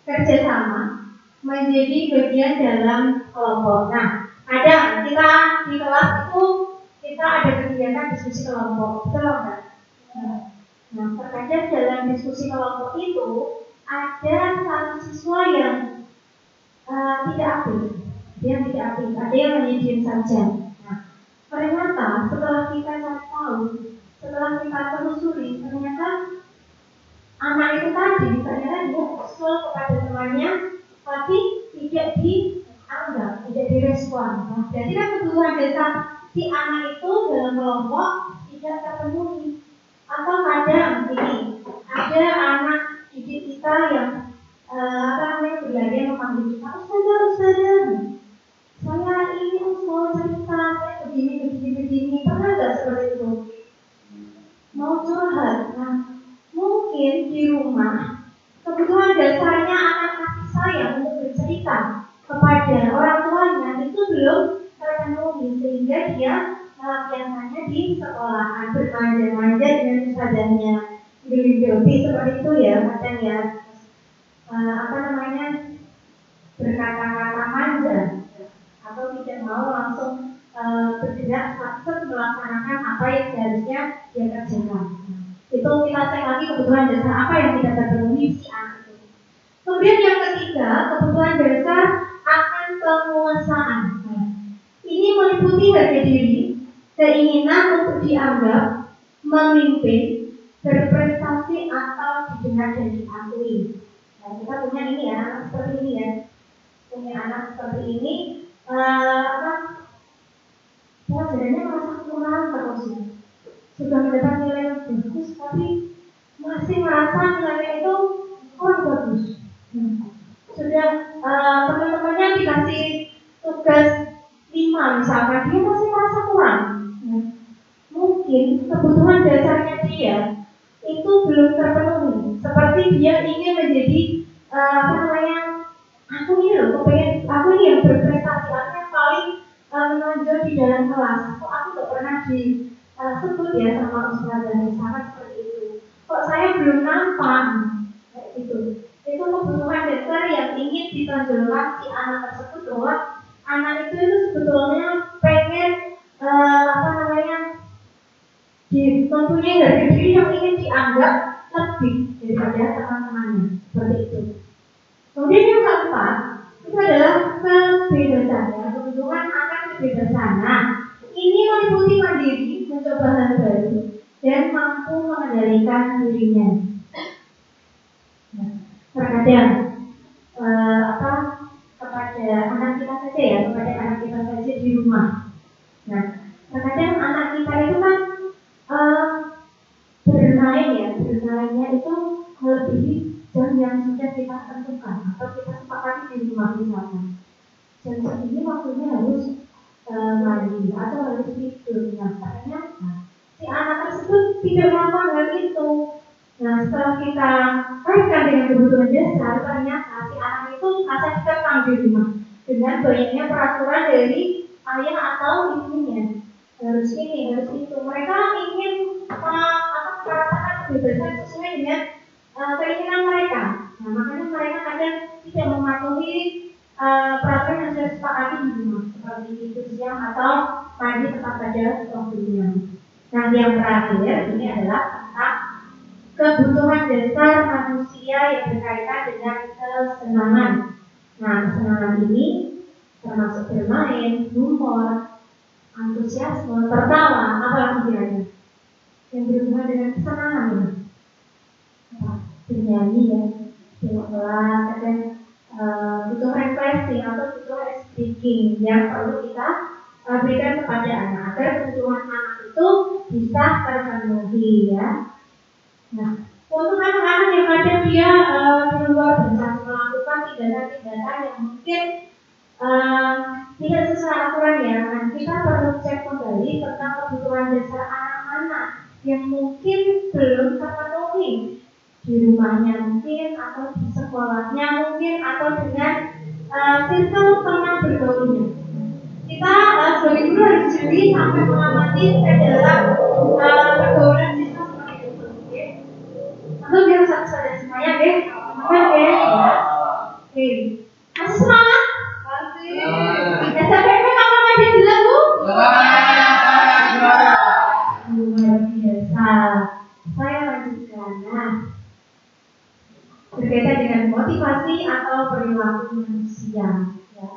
kerjasama, menjadi bagian dalam kelompok. Nah, kadang kita di kelas itu kita ada kegiatan diskusi kelompok, betul nggak? Nah, terkadang dalam diskusi kelompok itu ada satu siswa yang tidak aktif, ada yang hanya diam saja. Nah, ternyata setelah kita cari tahu, setelah kita telusuri, ternyata anak itu tadi ternyata dia usul kepada temannya, tapi tidak dianggap, tidak direspon. Nah, jadi kan kebutuhan dasar si anak itu dalam kelompok tidak terpenuhi. Atau kadang ini ada anak didik kita yang berlarian memanggil kita, sekolahan bermanja-manja dengan ustazahnya, gelinjobi seperti itu ya, macam ya, berkata-kata manja, atau tidak mau langsung bergerak langsung melaksanakan apa yang seharusnya dia kerjakan. Itu kita cek lagi kebutuhan dasar apa yang tidak terpenuhi si anak itu. Kemudian yang ketiga, kebutuhan dasar akan penguasaan. Ini meliputi harga diri, keinginan untuk dianggap, memimpin, berprestasi atau didengar dan diakui. Nah, kita punya ini ya, anak seperti ini ya, punya anak seperti ini, pelajarannya merasa kurang terus ya. Sudah mendapat nilai yang bagus, tapi masih merasa nilainya itu kurang bagus. Sudah teman-temannya dikasih tugas 5 misalkan, dia masih merasa kurang. Mungkin kebutuhan dasarnya dia itu belum terpenuhi. Seperti dia ingin menjadi aku ini loh, aku ini yang berprestasi, aku yang paling menonjol di dalam kelas. Kok aku gak pernah disebut ya sama ustazah, misalkan seperti itu. Kok saya belum nampak, kayak gitu. Itu kebutuhan dasar yang ingin ditonjolkan si anak tersebut, bahwa anak itu sebetulnya pengen mempunyai harga diri yang ingin dianggap lebih daripada teman-temannya, seperti itu. Kemudian yang keempat itu adalah kebebasan, ya, kebutuhan akan kebebasan. Nah, ini meliputi mandiri, mencoba hal baru, dan mampu mengendalikan dirinya. Nah, terkadang kepada anak kita saja ya, kepada anak kita saja di rumah. Nah, terkadang anak kita itu kan bermainnya itu melebihi jam yang sudah kita tentukan atau kita sepakati di rumah misalkan. Jam segini waktunya harus mandi atau harus tidur. Nah, ternyata si anak tersebut tidak melakukan hal itu. Nah, setelah kita kaitkan dengan kebutuhan dasar, ternyata si anak itu merasa dikekang di rumah dengan banyaknya peraturan dari ayah atau ibunya. Harus ini, harus itu. Mereka ingin merasakan kebebasan sesuai dengan keinginan mereka. Nah, makanya mereka kadang tidak mematuhi peraturan yang sudah disepakati di rumah, seperti tidur siang atau mandi tepat pada waktunya. Nah, yang terakhir ini adalah tentang kebutuhan dasar manusia yang berkaitan dengan kesenangan. Nah, kesenangan ini termasuk bermain, humor, antusiasme, tertawa, apalagi kira-kira yang berhubungan dengan kesenangan ya. Bernyanyi ya, kelas, kadang butuh refreshing atau butuh speaking yang perlu kita berikan kepada anak agar kebutuhan anak itu bisa terpenuhi ya. Nah, untuk anak-anak yang kadang dia di luar bencana melakukan tindakan-tindakan yang mungkin tidak sesuai aturan ya, nah, kita perlu cek kembali tentang kebutuhan dasar anak-anak yang mungkin belum terpenuhi di rumahnya mungkin, atau di sekolahnya mungkin, atau dengan circle teman bergaulnya. Kita sebagai guru harus jeli sampai mengamati dalam pergaulan siswa seperti itu. Oke, lalu biar satu-satu semuanya deh, oke ya. Oke, masih semangat? Masih. SMP kapan aja bilang Bu? Luar biasa. Saya lanjutkan. Nah, berkaitan dengan motivasi atau perilaku manusia. Ya.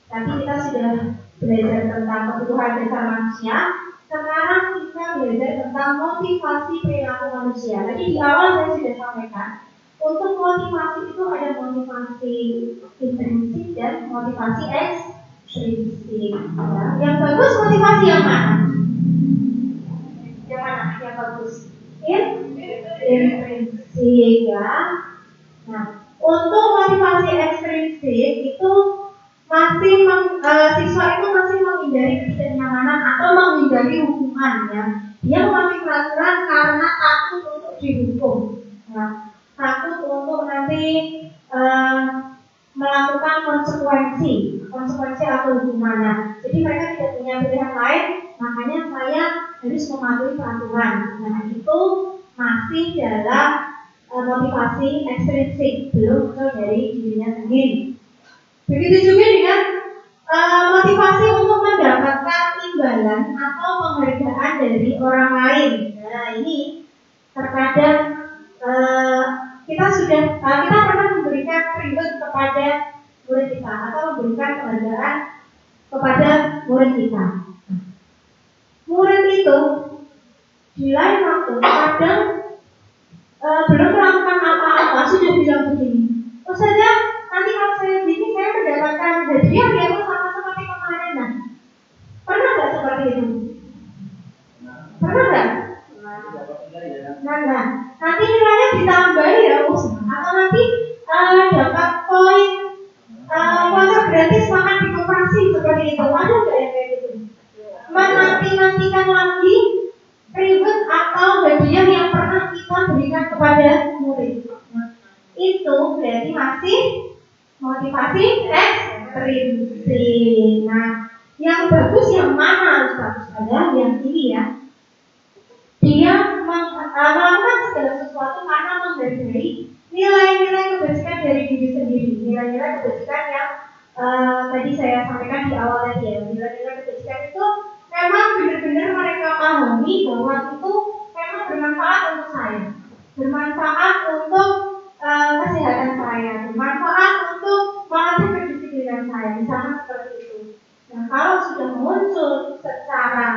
Tadi kita sudah belajar tentang kebutuhan dasar manusia. Sekarang kita belajar tentang motivasi perilaku manusia. Tadi di awal saya sudah sampaikan, untuk motivasi itu ada motivasi intrinsik dan motivasi ekstrinsik. Ya. Yang bagus motivasi yang mana? Yang mana yang bagus? Intrinsik ya. Nah, untuk motivasi ekstrinsik itu siswa itu masih menghindari ketidaknyamanan atau menghindari hukuman ya. Dia mengambil peraturan karena takut untuk dihukum. Nah, takut untuk nanti melakukan konsekuensi atau hukuman. Nah, jadi mereka tidak punya pilihan lain, makanya saya harus mematuhi peraturan. Nah, itu masih dalam motivasi ekstrinsik, belum muncul dari dirinya sendiri. Begitu juga dengan motivasi untuk mendapatkan imbalan atau penghargaan dari orang lain. Nah, ini terkadang kita pernah memberikan reward kepada murid kita atau memberikan penghargaan kepada murid kita. Murid itu di lain waktu kadang belum melakukan apa-apa sudah bilang begini, oh saja nanti kalau saya begini saya mendapatkan hadiah yang sama seperti kemarin. Nah, pernah nggak seperti itu? Pernah nggak? Nah, nanti nilainya ditambah ya, atau nanti dapat poin voucher gratis makan di koperasi seperti itu. Ada nggak yang kayak gitu? Menanti-nantikan lagi reward atau hadiah yang pernah kita berikan kepada murid. Itu berarti masih motivasi ekstrinsik. Nah, yang bagus yang mana Ustaz? Ada yang ini ya. Dia melakukan segala sesuatu karena menghargai nilai-nilai kebajikan dari diri sendiri. Nilai-nilai kebajikan yang tadi saya sampaikan di awal tadi ya. Nilai-nilai kebajikan itu memang benar-benar mereka pahami bahwa itu memang bermanfaat untuk saya, bermanfaat untuk kesehatan saya, bermanfaat untuk melatih kedisiplinan saya, misalnya seperti itu. Nah, kalau sudah muncul secara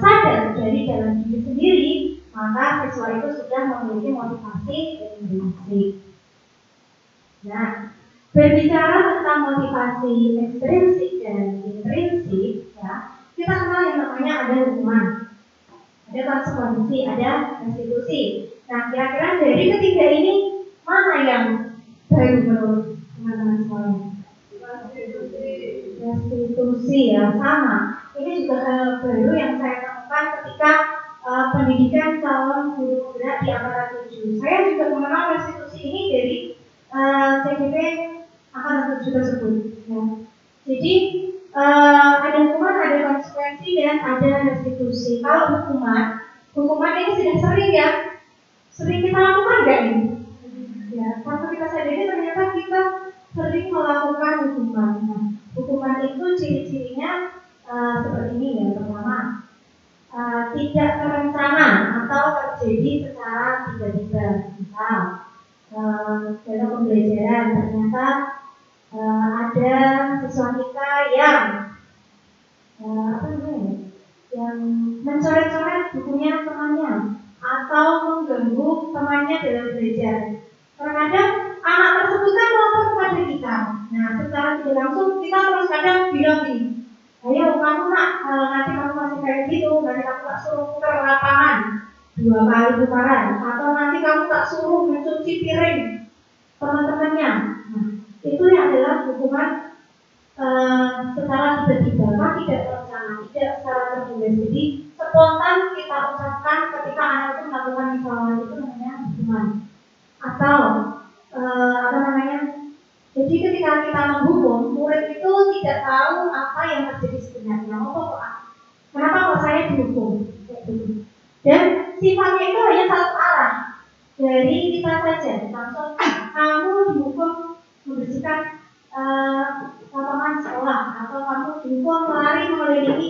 sadar dari dalam diri sendiri, maka siswa itu sudah memiliki motivasi ekstrinsik. Nah, berbicara tentang motivasi ekstrinsik dan intrinsik, ya, kita kenal yang namanya ada hukuman, ada konsekuensi, ada restitusi. Nah, kira-kira dari ketiga ini mana yang baru menurut teman-teman semuanya? Restitusi ya, sama. Ini juga hal baru yang saya temukan ketika pendidikan calon guru penggerak di angkatan 7. Saya juga mengenal restitusi ini dari CDP angkatan 7 tersebut. Ya. Jadi ada hukuman, ada konsekuensi, dan ada restitusi. Kalau hukuman ini sudah sering ya, sering kita lakukan nggak ini? Ya, waktu kita sadari ternyata kita sering melakukan hukuman. Nah, hukuman itu ciri-cirinya seperti ini ya. Pertama, tidak terencana atau terjadi secara tiba-tiba. Misal dalam pembelajaran ternyata ada siswa kita yang yang mencoret-coret bukunya temannya atau mengganggu temannya dalam belajar. Terkadang anak tersebut kan melapor kepada kita. Nah, secara tidak langsung kita terus kadang bilang gini, ayo kamu nak, nanti kamu masih kayak gitu, nanti kamu tak suruh putar lapangan 2 kali putaran, atau nanti kamu tak suruh mencuci piring teman-temannya. Nah, itu yang adalah hukuman secara tiba-tiba, tidak terencana, tidak secara terduga. Jadi spontan kita ucapkan ketika anak itu melakukan kesalahan, itu namanya hukuman. Atau jadi ketika kita menghukum, murid itu tidak tahu apa yang terjadi sebenarnya. Kenapa kok saya dihukum? Dan sifatnya itu hanya satu arah dari kita saja. Langsung kamu dihukum membersihkan lapangan sekolah, atau kamu dihukum melari mengelilingi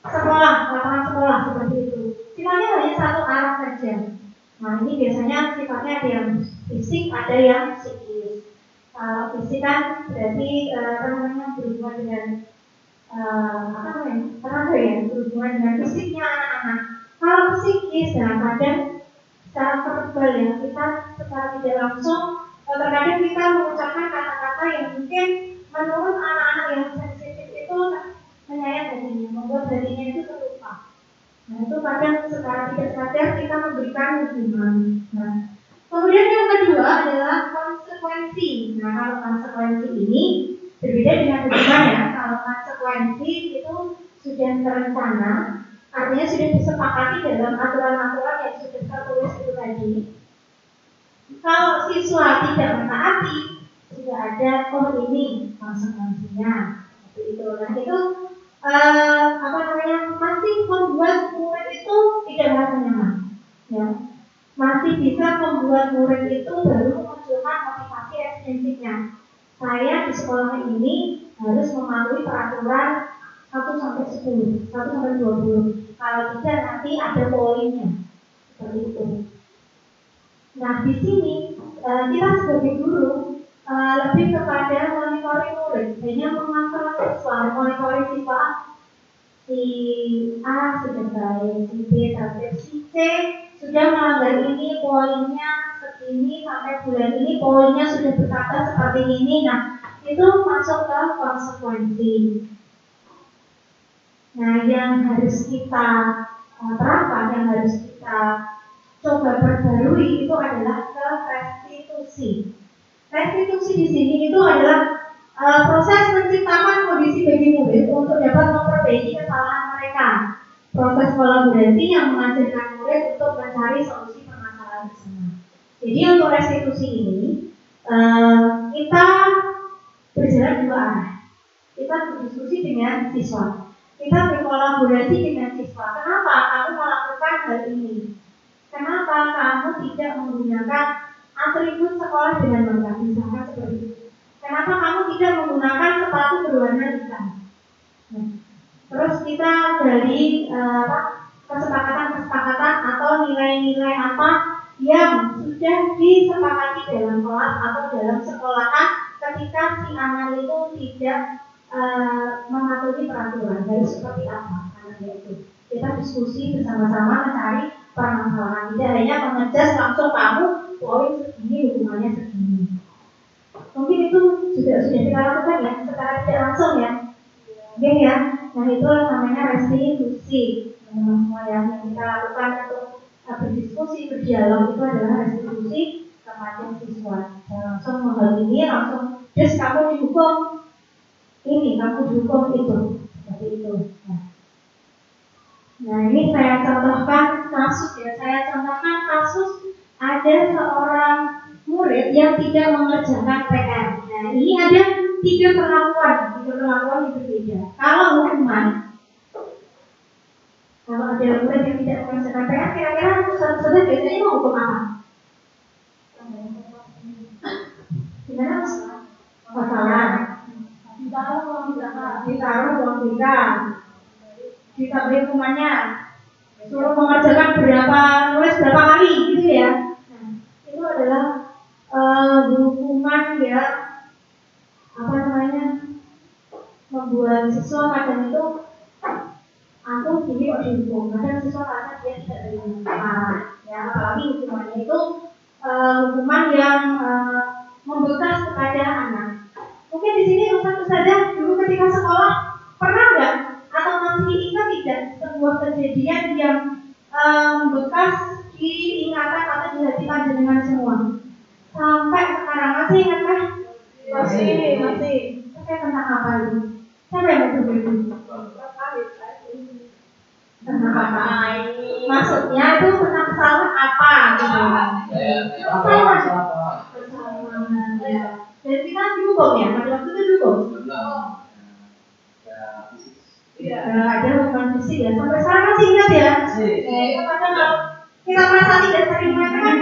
sekolah, lapangan sekolah, seperti itu. Sifatnya hanya satu arah saja. Nah, ini biasanya sifatnya ada yang fisik, ada yang psikis. Kalau fisik kan berarti berhubungan dengan tenaga ya, berhubungan dengan fisiknya anak-anak. Kalau psikis, kadang secara verbal ya, kita secara tidak langsung terkadang kita mengucapkan kata-kata yang mungkin menurut anak-anak yang sensitif itu menyayat hatinya, membuat hatinya itu terluka. Nah, itu kadang secara tidak sadar kita memberikan hukuman. Nah, kemudian yang kedua adalah konsekuensi. Nah, kalau konsekuensi ini berbeda dengan hukuman ya. Kalau konsekuensi itu sudah terencana, artinya sudah disepakati dalam aturan-aturan yang sudah tertulis itu tadi. Kalau siswa tidak mentaati, sudah ada ini konsekuensinya. Seperti itu. Nah, itu masih membuat murid itu tidak merasa nyaman, ya. Masih bisa membuat murid itu baru memunculkan motivasi ekstrinsiknya. Saya di sekolah ini harus mematuhi peraturan 1 sampai 10, 1 sampai 20. Kalau tidak nanti ada poinnya, seperti itu. Nah di sini kita sebagai guru lebih kepada monitoring murid, hanya mengontrol siswa, monitoring siswa si A sudah baik, si B tertib, si C sudah melanggar ini, poinnya segini, sampai bulan ini poinnya sudah bertambah seperti ini. Nah itu masuk ke konsekuensi. Nah yang harus kita terapkan, yang harus kita coba perbarui itu adalah ke restitusi. Restitusi di sini itu adalah proses menciptakan kondisi bagi murid untuk dapat memperbaiki kesalahan mereka. Proses kolaborasi yang mengajarkan murid untuk mencari solusi permasalahan bersama. Jadi untuk restitusi ini kita berjalan dua arah. Kita berdiskusi dengan siswa. Kita berkolaborasi dengan siswa. Kenapa kamu melakukan hal ini? Kenapa kamu tidak menggunakan atribut sekolah dengan lengkap, misalkan seperti itu? Kenapa kamu tidak menggunakan sepatu berwarna hitam? Nah, terus kita dari kesepakatan-kesepakatan atau nilai-nilai apa yang sudah disepakati dalam kelas atau dalam sekolahan ketika si anak itu tidak mematuhi peraturan, harus seperti apa anaknya itu. Kita diskusi bersama-sama mencari permasalahan, tidak hanya mengejas langsung kamu poin segini, hukumannya segini. Mungkin itu juga sudah kita lakukan ya, secara tidak langsung ya. Oke ya, nah itu namanya restitusi. Semua yang kita lakukan untuk berdiskusi, berdialog itu adalah restitusi kepada siswa. Langsung menghakimi, langsung des kamu dihukum ini, kamu dihukum itu, seperti itu. Nah ini saya contohkan kasus ya, ada seorang murid yang tidak mengerjakan PR. Nah ini ada 3 perlakuan yang berbeda. Kalau hukuman, kalau ada murid yang tidak mengerjakan PR, kira-kira saudara biasanya mau hukum apa? Gimana mas? Masalah. Ditaruh uang BK. Ditambah hukumannya, suruh mengerjakan nulis berapa kali gitu ya. Nah, itu adalah hukuman ya, membuat siswa kadang itu aku gini kok dihukum, kadang siswa kadang dia tidak terima ya, apalagi hukumannya itu hukuman yang membekas kepada anak. Mungkin di sini Ustaz dulu ketika sekolah pernah nggak atau masih ingat tidak sebuah kejadian yang membekas di ingatan atau di hati panjenengan semua sampai sekarang? Masih ingat kan? Masih. Saya tentang apa ini? Siapa yang betul itu? Tentang apa? Maksudnya itu tentang kesalahan apa? Dan kita dihukum ya, pada waktu itu dihukum. Ada hukuman fisik ya, sampai sekarang masih ingat ya. Kadang kalau kita merasa tidak terima kan,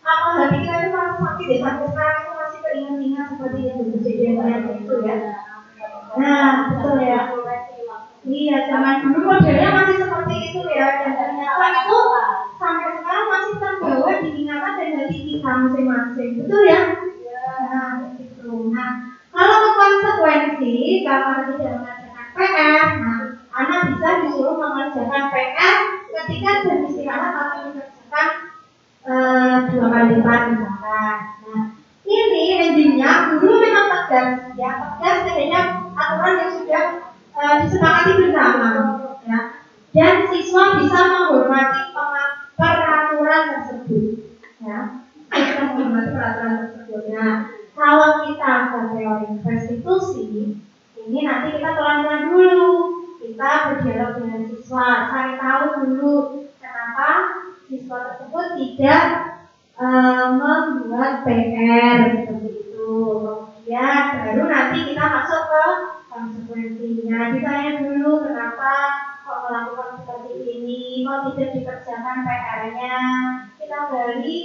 apa hati kita itu merasa sakit ya, sampai sekarang itu masih teringat-ingat seperti itu kejadian itu ya. Nah betul ya. Iya, zaman dulu modelnya masih seperti itu ya, dan ternyata itu sampai sekarang masih terbawa di ingatan dan hati kita masing-masing, betul ya? Nah itu. Nah kalau ke konsekuensi, kalau tidak mengerjakan PR, nah anak bisa disuruh mengerjakan PR ketika jam istirahat atau mengerjakan 2 kali lipat misalkan. Nah ini endingnya guru memang tegas ya, tegas sehingga aturan yang sudah disepakati bersama ya, dan siswa bisa menghormati peraturan tersebut ya, kita menghormati peraturan tersebut. Nah kalau kita ke teori restitusi ini nanti kita pelan-pelan dulu, kita berdialog dengan siswa, cari tahu dulu kenapa siswa tersebut tidak membuat PR seperti itu. Kemudian baru nanti kita masuk ke konsekuensinya. Ditanya dulu tidak dikerjakan PR-nya, kita gali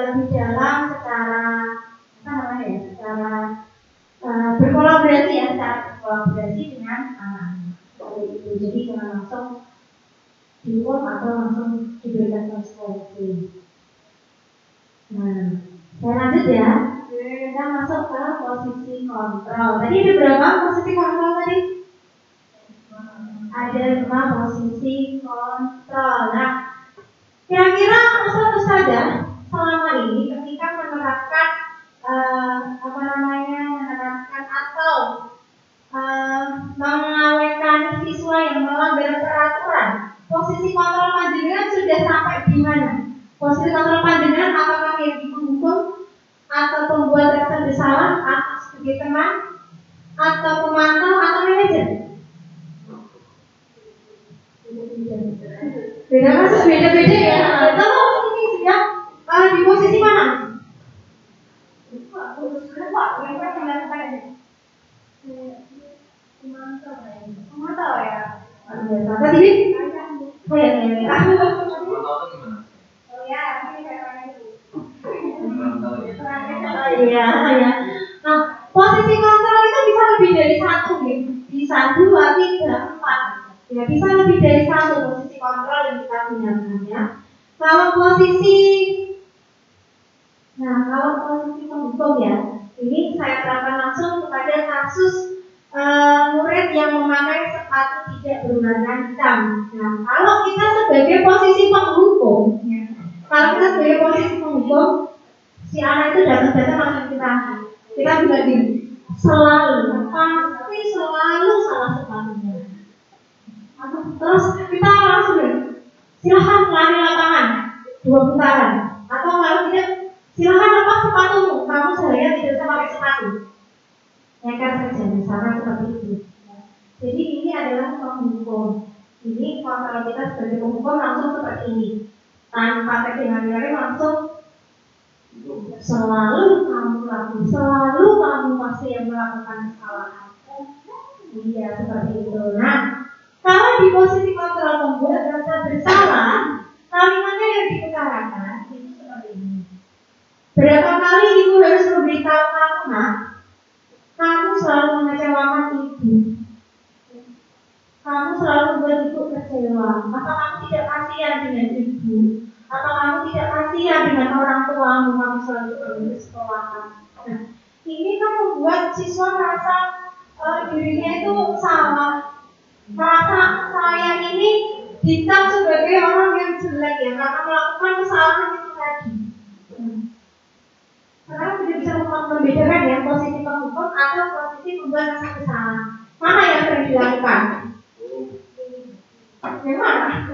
lebih dalam secara berkolaborasi dengan anak. Jadi jangan langsung dihukum atau langsung diberikan konsekuensi. Nah, saya lanjut ya. Kita masuk ke posisi kontrol. Tadi ada berapa posisi kontrol tadi? Ada 5 posisi kontrol. Nah, kira-kira ustaz-ustazah selama ini ketika menerapkan menerapkan atau mengawetkan siswa yang melanggar peraturan, posisi kontrol panjenengan sudah sampai di mana? Posisi kontrol panjenengan apakah yang dihukum atau pembuat rasa bersalah atau sebagai teman atau pemantau atau manajer? Beda kasus beda-beda ya. Kalau ini sudah di posisi mana? Pemantau ya. Tadi Iya. Nah, posisi kontrol itu bisa lebih dari 1 nih. Bisa 2, 3, 4. Ya, bisa lebih dari 1 posisi kontrol yang kita gunakan ya. Kalau posisi penghukum ya, ini saya terapkan langsung kepada kasus murid yang memakai sepatu tidak berwarna hitam. Nah, kalau kita sebagai posisi penghukum, ya, si anak itu datang langsung kita bilang gini, pasti selalu salah sepatunya. Terus kita langsung silahkan lari lapangan 2 putaran, atau kalau tidak silahkan lepas sepatumu, kamu seharian tidak bisa pakai sepatu. Nekat saja, misalkan seperti itu. Jadi ini adalah penghukum. Ini kontrol kita sebagai penghukum langsung seperti ini, tanpa dengan langsung selalu kamu pasti yang melakukan kesalahan. Iya seperti itu. Nah, kalau di posisi kontrol pembuat rasa bersalah, kalimatnya yang diutarakan itu seperti ini. Berapa kali ibu harus memberitahu kamu, nak? Kamu selalu mengecewakan ibu. Kamu selalu membuat ibu kecewa. Apa kamu tidak kasihan dengan ibu? Atau kamu tidak kasihan dengan orang tuamu? Kamu selalu pergi sekolahan. Nah, ini kan membuat siswa merasa dirinya itu salah, merasa saya ini dicap sebagai orang yang jelek ya karena melakukan kesalahan itu tadi. Sekarang tidak bisa membedakan ya posisi penghukum atau posisi membuat rasa bersalah. Mana yang sering dilakukan? Yang mana?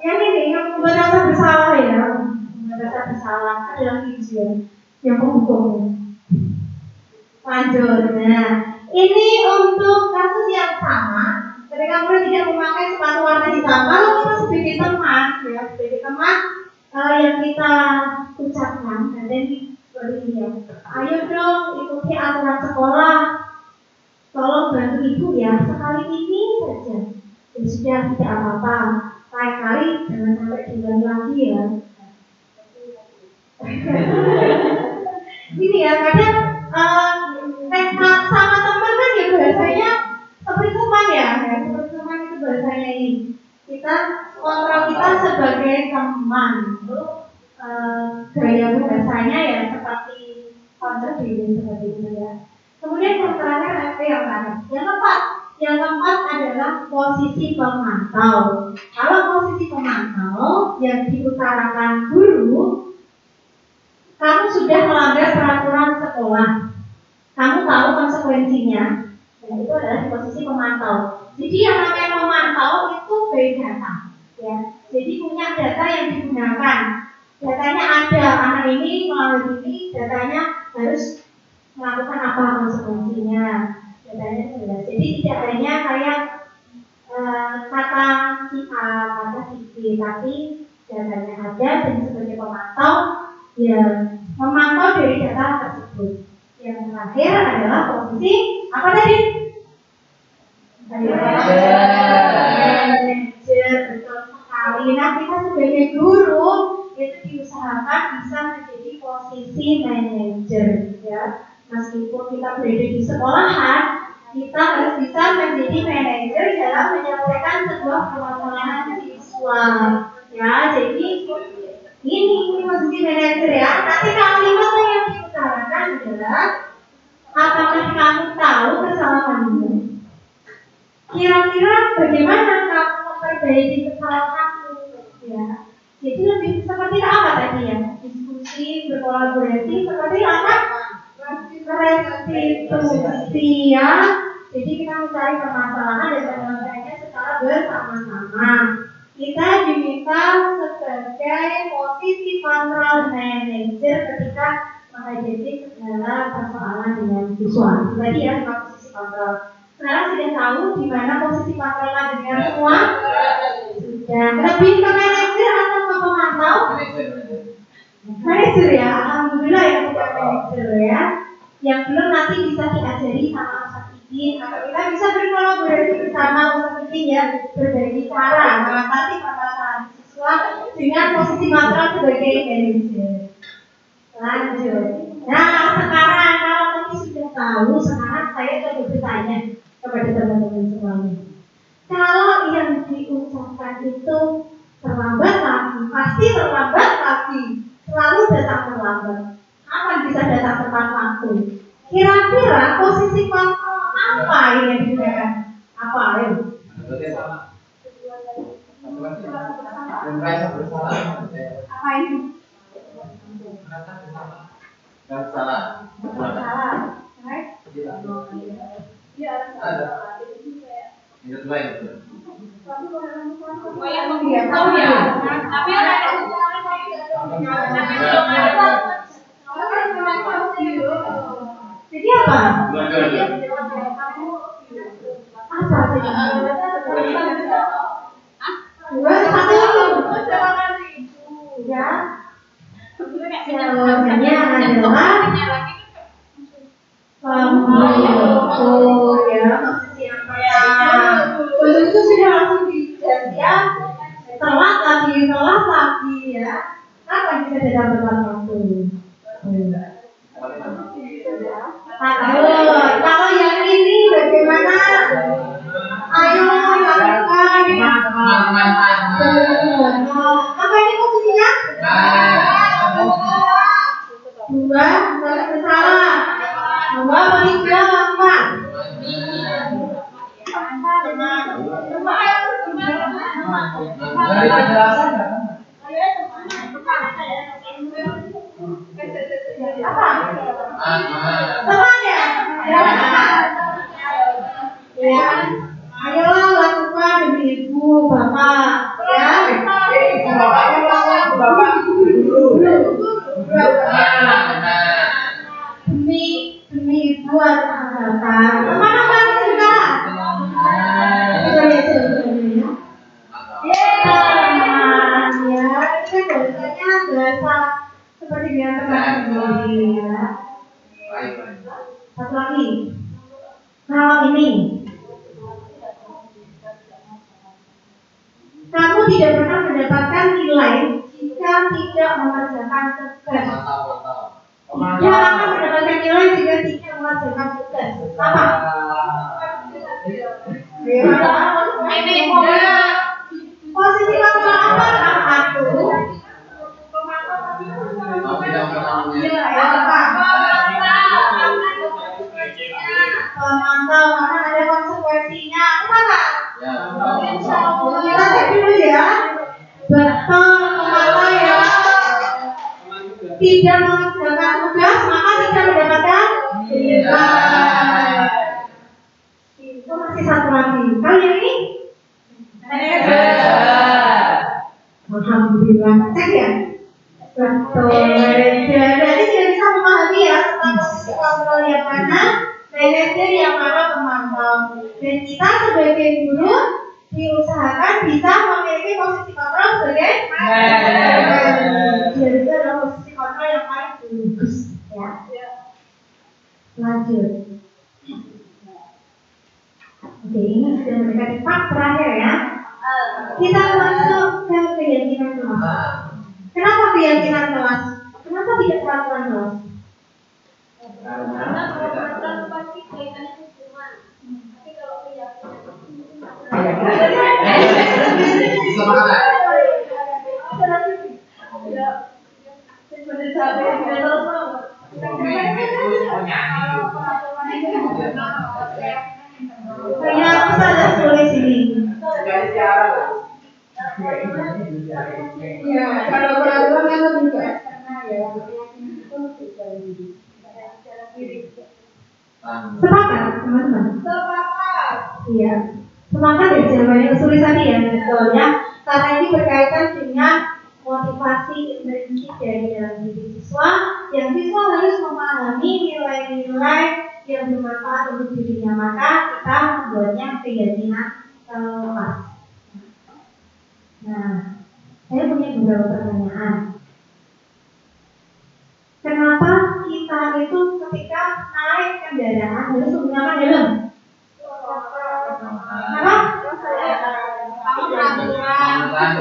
Yang ini yang membuat rasa bersalah ya. Membuat rasa bersalah adalah tujuan yang penghukum. Lanjut. Nah, ini untuk kasus yang sama. Ketika murid tidak memakai sepatu warna hitam, kalau kita sebagai teman, ya sebagai teman yang kita ucapkan, dan seperti ini ya. Ayo dong ikuti aturan sekolah. Tolong bantu ibu ya sekali ini saja. Ya sudah tidak apa-apa. Lain kali jangan sampai diulangi lagi ya. Ini ya kadang sama teman kan ya bahasanya seperti teman ya seperti teman itu bahasanya ini. Kita kontrol kita sebagai teman itu gaya bahasanya ya seperti konsep ini seperti itu ya. Kemudian yang terakhir yang keempat adalah posisi pemantau. Kalau posisi pemantau yang diutarakan guru, kamu sudah melanggar peraturan sekolah, kamu tahu konsekuensinya, dan itu adalah di posisi pemantau. Jadi yang namanya pemantau itu by data, ya. Jadi punya data yang digunakan. Datanya ada, anak ini melalui ini, datanya harus melakukan apa konsekuensinya. Datanya jelas. Jadi tidak hanya kayak kata si A, kata si B, tapi datanya ada dan sebagai pemantau, ya memantau dari data tersebut. Yang terakhir adalah posisi apa tadi? Manajer, betul. Nah, kita sebagai guru itu diusahakan bisa menjadi posisi manajer, ya. Meskipun kita berada di sekolahan, kita harus bisa menjadi manajer dalam menyelesaikan sebuah permasalahan siswa, ya. Jadi ini posisi manajer, ya. Nanti kalimat yang diutarakan adalah, apakah kamu tahu kesalahanmu? Kira-kira bagaimana kamu memperbaiki kesalahanmu, ya? Jadi lebih seperti apa tadi, ya? Diskusi, berkolaborasi, seperti apa? Restitusi, ya. Jadi kita mencari permasalahan dan menyelesaikannya secara bersama-sama. Kita diminta sebagai posisi control manager ketika menghadapi segala persoalan dengan siswa. Jadi ya, posisi kontrol. Sekarang sudah tahu di mana posisi kontrolnya dengan semua? Sudah. Lebih ke manajer atau ke pemantau? Manajer, ya. Alhamdulillah ya, bukan manajer, ya. Yang belum nanti bisa diajari sama Ustaz Idin, atau kita bisa berkolaborasi bersama Ustaz Idin, ya, berbagi cara mengatasi permasalahan siswa dengan posisi kontrol sebagai manajer. Lanjut. Nah, sekarang kalau mungkin sudah tahu, sekarang saya coba bertanya kepada teman-teman semuanya. Kalau yang diucapkan itu terlambat lagi, pasti terlambat lagi, selalu datang terlambat. Kapan bisa datang tepat waktu? Kira-kira posisi kontrol apa yang digunakan? Apa ya? Apa itu? Salah. Iya. Ingat baik. Oh ya, tahu ya. Tapi ada jadi apa? Apa tadi? Dua, satu. Ya. Jawabannya adalah ya, posisi yang pertama. Itu sudah langsung dijawab, ya. Telat lagi, ya. Kapan bisa datang tepat waktu? Kalau yang ini bagaimana? Ayo lakukan. Apa ini posisinya? Dua, salah. Dua, tiga, empat. Apa? Tepat ya? Ya. Ayo lakukan demi ibu, bapak, ya. Demi ibu atau bapak. Teman-teman juga. Kita lihat sebenarnya. Ya, itu biasanya berasa seperti dengan teman-teman, ya. Satu lagi. Kalau ini, kamu tidak pernah mendapatkan nilai jika tidak mengerjakan tugas. Tidak akan mendapatkan nilai jika tidak mengerjakan tugas. Apa? Posisi kontrol apa? Aku. Pemantau, mana ada konsekuensinya? Apa? Kita cek dulu, ya. Betul, pemantau, ya. Tidak mengerjakan tugas, maka tidak mendapatkan nilai. Itu masih satu lagi. Kalau yang ini? Alhamdulillah. Cek ya? Betul. Jadi tidak bisa memahami, ya, tentang posisi kontrol yang mana, manajer yang mana, pemantau. Dan kita sebagai guru diusahakan bisa memiliki posisi kontrol sebagai manajer. Jadi itu adalah posisi kontrol yang paling bagus, ya. Lanjut. Oke, ini sudah mendekati part terakhir, ya. Kita masuk ke keyakinan kelas? Kenapa tidak peraturan kelas? Karena peraturan pasti kaitannya hukuman. Tapi kalau keyakinan bisa mana? Kayaknya aku ada tulis ini. Ya, kalau peraturan kan lebih ke eksternal ya. Keyakinan itu tidak secara diri. Sepakat, teman-teman. Sepakat. Iya. Sepakat ya jawabannya sulit tadi ya, betul ya. Karena ini berkaitan dengan motivasi intrinsik dari dalam diri siswa, yang siswa harus memahami nilai-nilai yang bermanfaat untuk dirinya, maka kita membuatnya keyakinan kelas. Nah, saya punya beberapa pertanyaan. Kenapa kita itu ketika naik kendaraan harus menggunakan helm? Kenapa?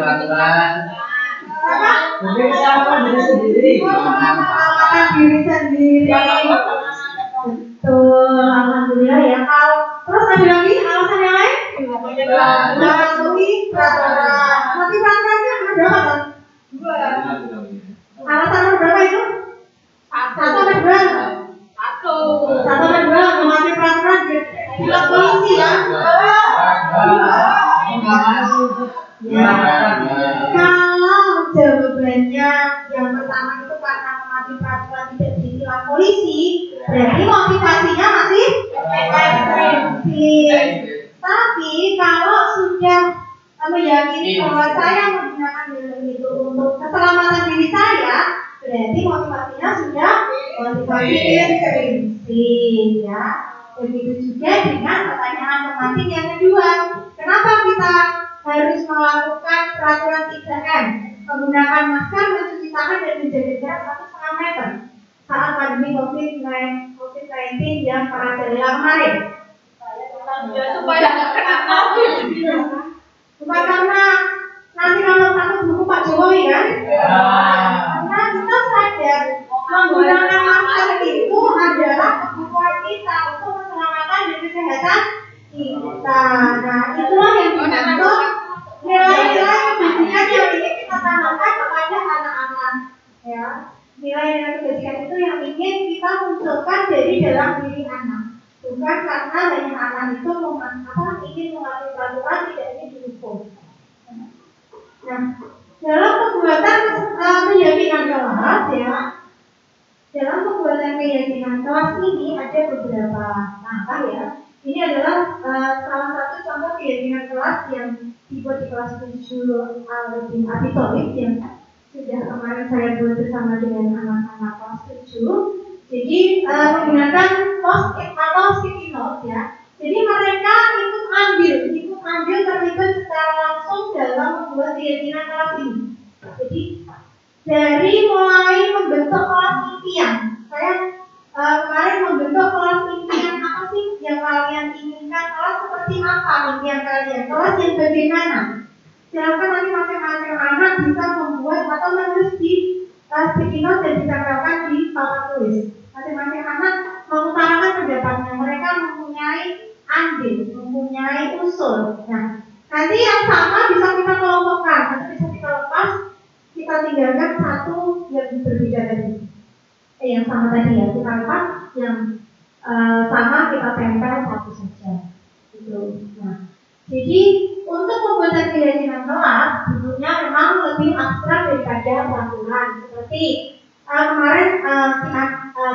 Peraturan. Apa? Mungkin keselamatan diri sendiri. Keselamatan diri sendiri. Betul, alhamdulillah ya. Kalau terus ada lagi alasan yang lain? Mematuhi peraturan. Mematuhi peraturannya ada berapa kan? 2. Alasan nomor berapa itu? 1 sampai berapa? 1 sampai berapa? Mematuhi peraturan bilang polisi ya. Kalau jawabannya yang pertama itu karena mematuhi peraturan tidak ditilang polisi, berarti motivasinya masih ekstrim. Tapi kalau sudah meyakini bahwa saya menggunakan helm itu untuk keselamatan diri saya, berarti motivasinya sudah motivasi intrinsik ya. Begitu juga dengan pertanyaan tematik yang kedua. Kenapa kita harus melakukan peraturan 3M? Menggunakan masker, mencuci tangan, dan menjaga jarak 1,5 meter saat pandemi COVID-19 yang merajalela kemarin. Supaya bukan karena nanti kalau takut buku Pak Jokowi kan? Karena kita sadar menggunakan masker itu adalah kebutuhan kita untuk keselamatan dan kesehatan kita. Nah, itulah yang dibentuk nilai-nilai kebajikan yang ingin kita tanamkan kepada anak-anak. Ya, nilai-nilai kebajikan itu yang ingin kita munculkan dari dalam diri anak. Bukan karena hanya anak itu ingin mematuhi peraturan, tidak ingin dihukum. Nah, dalam pembuatan keyakinan kelas ya, dalam pembuatan keyakinan kelas ini ada beberapa langkah ya. Ini adalah salah satu contoh keyakinan kelas yang dibuat di kelas 7 Al-Radin Abitolik yang sudah kemarin saya buat bersama dengan anak-anak kelas 7. Jadi menggunakan post-it atau sticky note ya. Jadi mereka ikut ambil terlibat secara langsung dalam membuat keyakinan kelas ini. Jadi dari mulai membentuk kelas impian, saya kemarin membentuk kelas impian apa sih yang kalian inginkan, kelas seperti apa impian kalian, kelas yang bagaimana. Silakan nanti masing-masing anak bisa membuat atau menulis di sticky note dan ditempelkan di papan tulis. Masing-masing anak mengutarakan pendapatnya, mereka mempunyai andil, mempunyai usul. Nah, nanti yang sama bisa kita kelompokkan, nanti bisa kita lepas, kita tinggalkan satu yang berbeda tadi. Yang sama tadi ya, kita lepas, yang sama kita tempel satu saja. Gitu. Nah, jadi untuk pembuatan keyakinan kelas, bentuknya memang lebih abstrak daripada peraturan. Seperti kemarin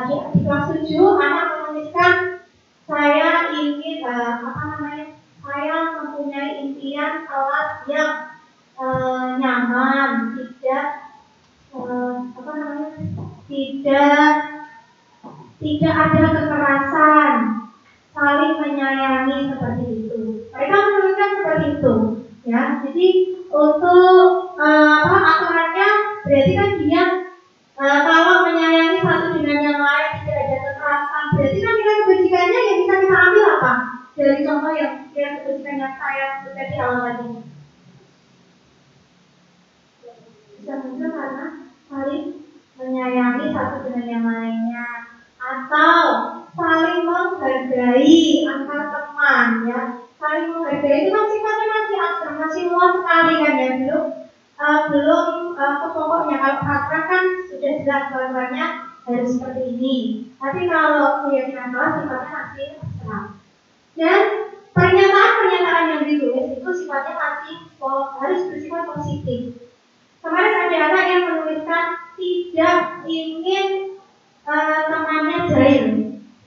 di kelas 7 anak menuliskan saya ingin saya mempunyai impian kelas yang nyaman, tidak ada kekerasan, saling menyayangi seperti itu. Mereka menuliskan seperti itu, ya. Jadi untuk aturannya berarti kan dia kalau menyayangi satu dengan yang lain, tidak ada kekerasan, berarti kan nilai kebajikannya yang bisa kita ambil apa? Dari contoh yang kebajikan yang saya sebutkan di awal tadi. Bisa muncul karena saling menyayangi satu dengan yang lainnya, atau saling menghargai antar teman ya. Saling menghargai itu kan sifatnya masih abstrak, masih luas sekali kan ya, belum ke pokoknya. Kalau abstrak kan sudah jelas gambarnya harus seperti ini. Tapi kalau keyakinan kelas sifatnya masih abstrak. Dan pernyataan-pernyataan yang ditulis itu sifatnya masih harus bersifat positif. Kemarin ada anak yang menuliskan tidak ingin temannya jahil.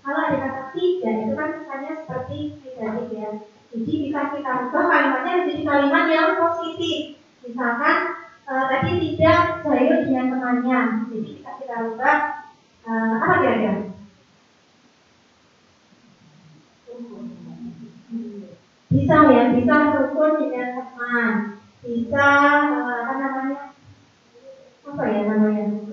Kalau ada kata tidak itu kan kesannya seperti negatif ya. Jadi bisa kita ubah kalimatnya menjadi kalimat yang positif. Misalkan tadi tidak jahil dengan temannya. Jadi bisa kita ubah apa kira-kira? Bisa ya, bisa rukun dengan teman. Bisa apa namanya? Apa ya namanya?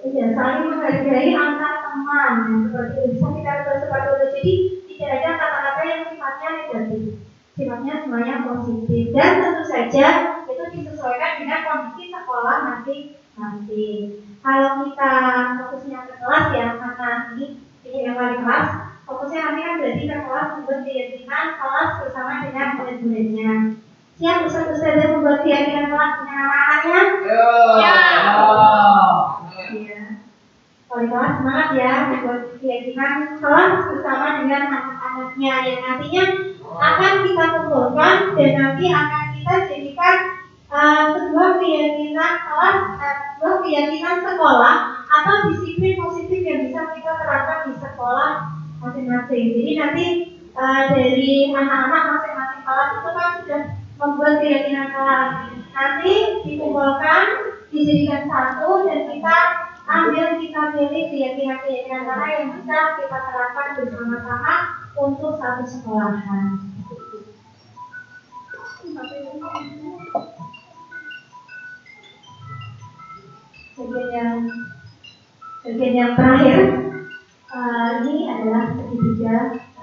Ya, saling menghargai antar teman. Seperti itu bisa kita ubah seperti itu. Jadi tidak ada kata-kata yang sifatnya negatif, sifatnya semuanya positif. Dan tentu saja itu disesuaikan dengan kondisi sekolah masing-masing. Kalau kita fokusnya ke kelas ya, karena ini yang paling kelas, fokusnya nanti kan berarti ke kelas membuat keyakinan kelas bersama dengan murid-muridnya. Siap Ustaz-Ustaz yang membuat keyakinan kelas dengan anak-anaknya? Ya. Wali kelas semangat ya membuat keyakinan kelas bersama dengan anak-anaknya yang nantinya akan kita kumpulkan dan nanti akan kita jadikan sebuah keyakinan kelas, sebuah keyakinan sekolah atau disiplin positif yang bisa kita terapkan di sekolah masing-masing. Jadi nanti dari anak-anak masing-masing kelas itu kan sudah membuat keyakinan kelas. Nanti dikumpulkan, dijadikan satu dan kita pilih keyakinan mana yang bisa kita terapkan bersama-sama untuk satu sekolahan. Bagian yang terakhir ini adalah segitiga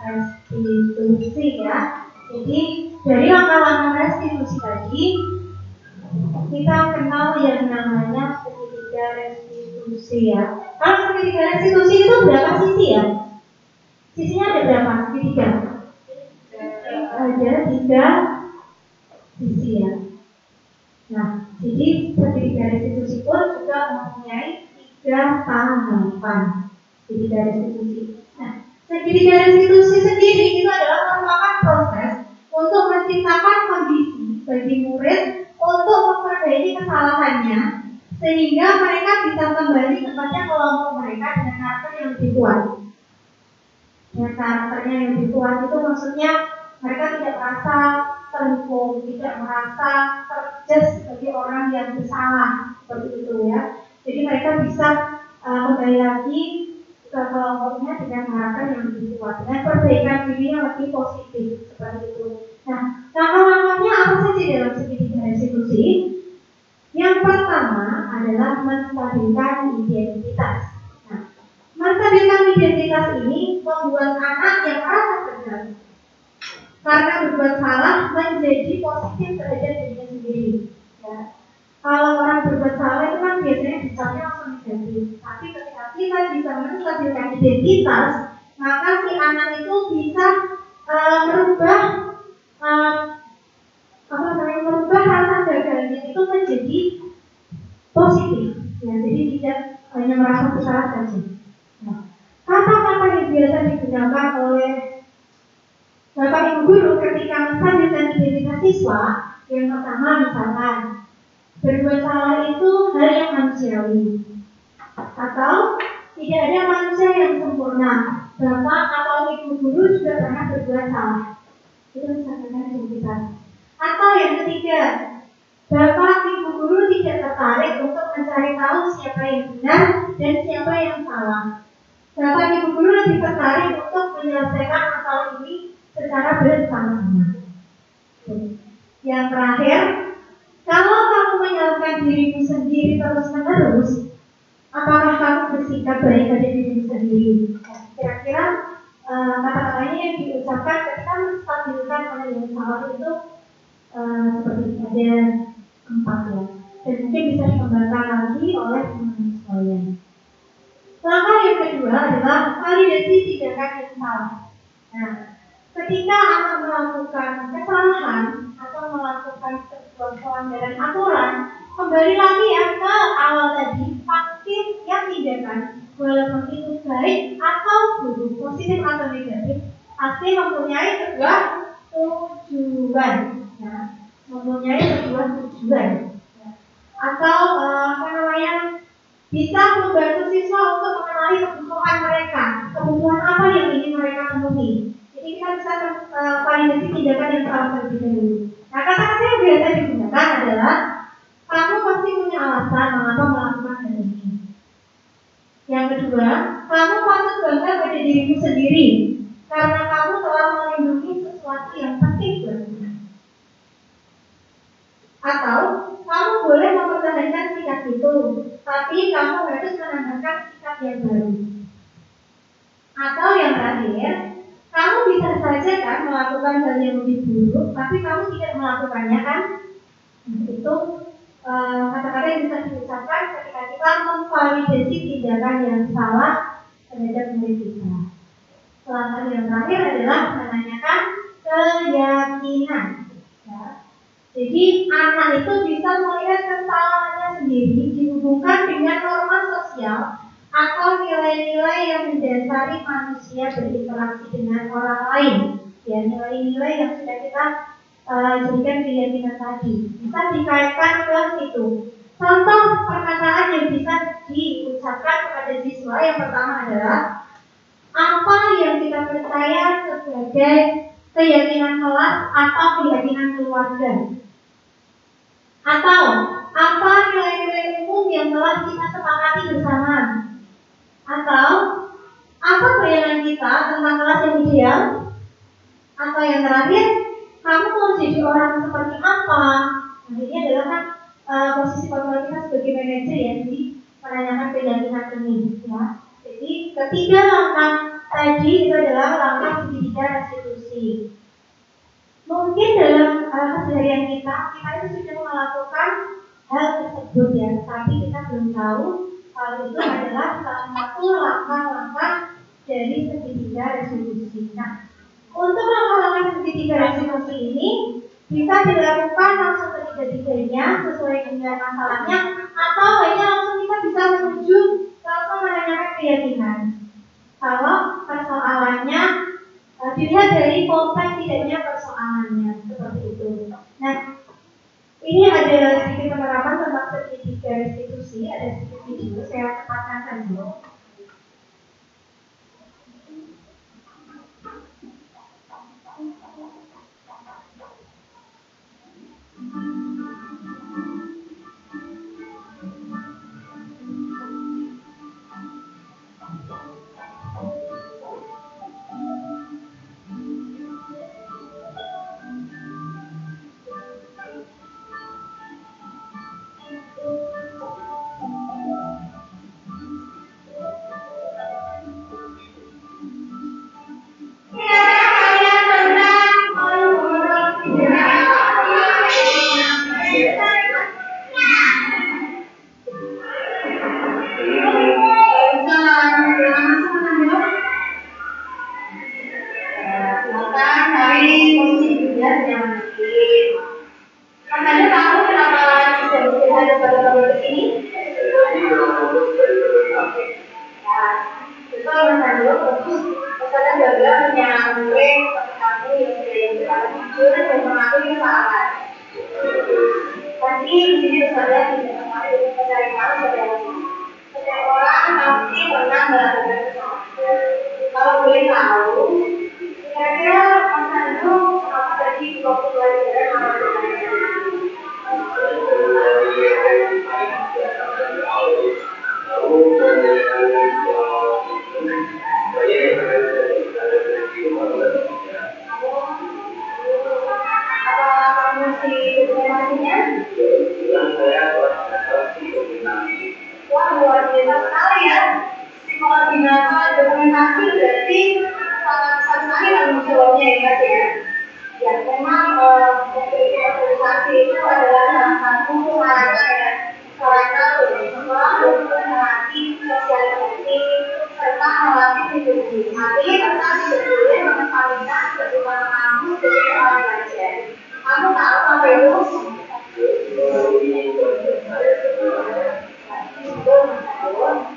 restitusi ya. Jadi dari langkah-langkah restitusi tadi kita kenal yang namanya segitiga restitusi ya. Kalau segitiga restitusi itu berapa sisi ya? Sisinya ada berapa? Segitiga? Ada 3 sisi ya. Nah, jadi segitiga restitusi pun juga mempunyai 3 tahapan. Segitiga restitusi. Nah, segitiga restitusi sendiri itu adalah merupakan proses untuk menciptakan kondisi bagi murid untuk memperbaiki kesalahannya sehingga mereka bisa kembali kepada kelompok mereka dengan karakter yang lebih kuat. Ya, karakternya yang lebih kuat itu maksudnya mereka tidak merasa terhukum, tidak merasa terjudge sebagai orang yang bersalah seperti itu ya. Jadi mereka bisa kembali lagi ke kelompoknya dengan karakter yang lebih kuat, dengan perbaikan diri yang lebih positif seperti itu. Nah, langkah-langkahnya apa saja dalam segitiga restitusi? Yang pertama adalah menstabilkan identitas. Nah, menstabilkan identitas ini membuat anak yang merasa benar karena berbuat salah menjadi positif terhadap dirinya sendiri. Ya. Kalau orang berbuat salah itu kan biasanya dicapnya langsung negatif. Tapi ketika kita bisa menstabilkan identitas, maka si anak itu bisa merubah rasa gagalnya itu menjadi positif. Ya, jadi tidak hanya merasa bersalah saja. Nah, kata-kata yang biasa digunakan oleh Bapak Ibu guru ketika menstabilkan identitas siswa, yang pertama misalkan berbuat salah itu hal yang manusiawi, atau tidak ada manusia yang sempurna. Bapak atau Ibu guru juga pernah berbuat salah. Itu menstabilkan identitas. Atau yang ketiga, Bapak Ibu guru tidak tertarik untuk mencari tahu siapa yang benar dan siapa yang salah. Bapak Ibu guru lebih tertarik untuk menyelesaikan masalah ini secara bersama-sama. Yang terakhir, kalau kamu menyalahkan dirimu sendiri terus-menerus, apakah kamu bersikap baik pada dirimu sendiri? Kira-kira kata-katanya yang diucapkan ketika menstabilkan oleh yang salah itu seperti ada 4 ya. dan mungkin bisa dikembangkan lagi oleh teman-teman sekalian. Langkah yang kedua adalah validasi tindakan yang salah. Nah, ketika anak melakukan kesalahan atau melakukan sebuah pelanggaran aturan, kembali lagi ke awal tadi, pasti yang tindakan walaupun itu baik atau buruk, positif atau negatif, pasti mempunyai sebuah tujuan, ya, mempunyai sebuah tujuan, ya. Atau bisa membantu siswa untuk mengenali kebutuhan mereka, kebutuhan apa yang ingin mereka penuhi. Jadi kita bisa validasi tindakan yang salah terlebih dahulu. Nah, kata-kata yang biasa digunakan adalah kamu pasti punya alasan mengapa melakukan hal ini. Yang kedua, kamu patut bangga pada dirimu sendiri karena kamu telah melindungi sesuatu yang penting buatmu. Atau kamu boleh mempertahankan sikap itu, tapi kamu harus menambahkan sikap yang baru. Atau yang terakhir, kamu bisa saja kan melakukan hal yang lebih buruk, tapi kamu tidak melakukannya kan? Itu kata-kata yang bisa diucapkan ketika kita memvalidasi tindakan yang salah terhadap murid kita. Langkah yang terakhir adalah menanyakan keyakinan. Ya. Jadi anak itu bisa melihat kesalahannya sendiri dihubungkan dengan norma sosial atau nilai-nilai yang mendasari manusia berinteraksi dengan orang lain. Ya, nilai-nilai yang sudah kita jadikan keyakinan tadi bisa dikaitkan ke situ. Contoh perkataan yang bisa diucapkan kepada siswa yang pertama adalah apa yang kita percaya sebagai keyakinan kelas atau keyakinan keluarga, atau apa nilai-nilai umum yang telah kita sepakati bersama, atau apa bayangan kita tentang kelas yang ideal, atau yang terakhir, kamu mau jadi orang seperti apa? Nah, ini adalah kan posisi kontrol kita sebagai manajer ya, jadi menanyakan keyakinan ini ya. Jadi ketiga langkah tadi itu adalah langkah pendidikan restitusi. Mungkin dalam keseharian kita itu sudah melakukan hal tersebut ya, tapi kita belum tahu kalau itu adalah salah satu langkah-langkah dari pendidikan restitusi. Nah, untuk langkah-langkah segitiga restitusi ini bisa dilakukan langsung ketiga-tiganya sesuai dengan masalahnya, atau hanya langsung kita bisa menuju langsung menanyakan keyakinan. Kalau persoalannya dilihat dari konteks tidaknya persoalannya seperti itu. Nah, ini ada sedikit penerapan tentang segitiga restitusi, ada sedikit video saya cepatkan saja. Memang organisasi itu adalah salah satu sarana Tapi tetap boleh mengembalikan kehidupan kamu sebagai orang belajar. Kamu tahu apa itu?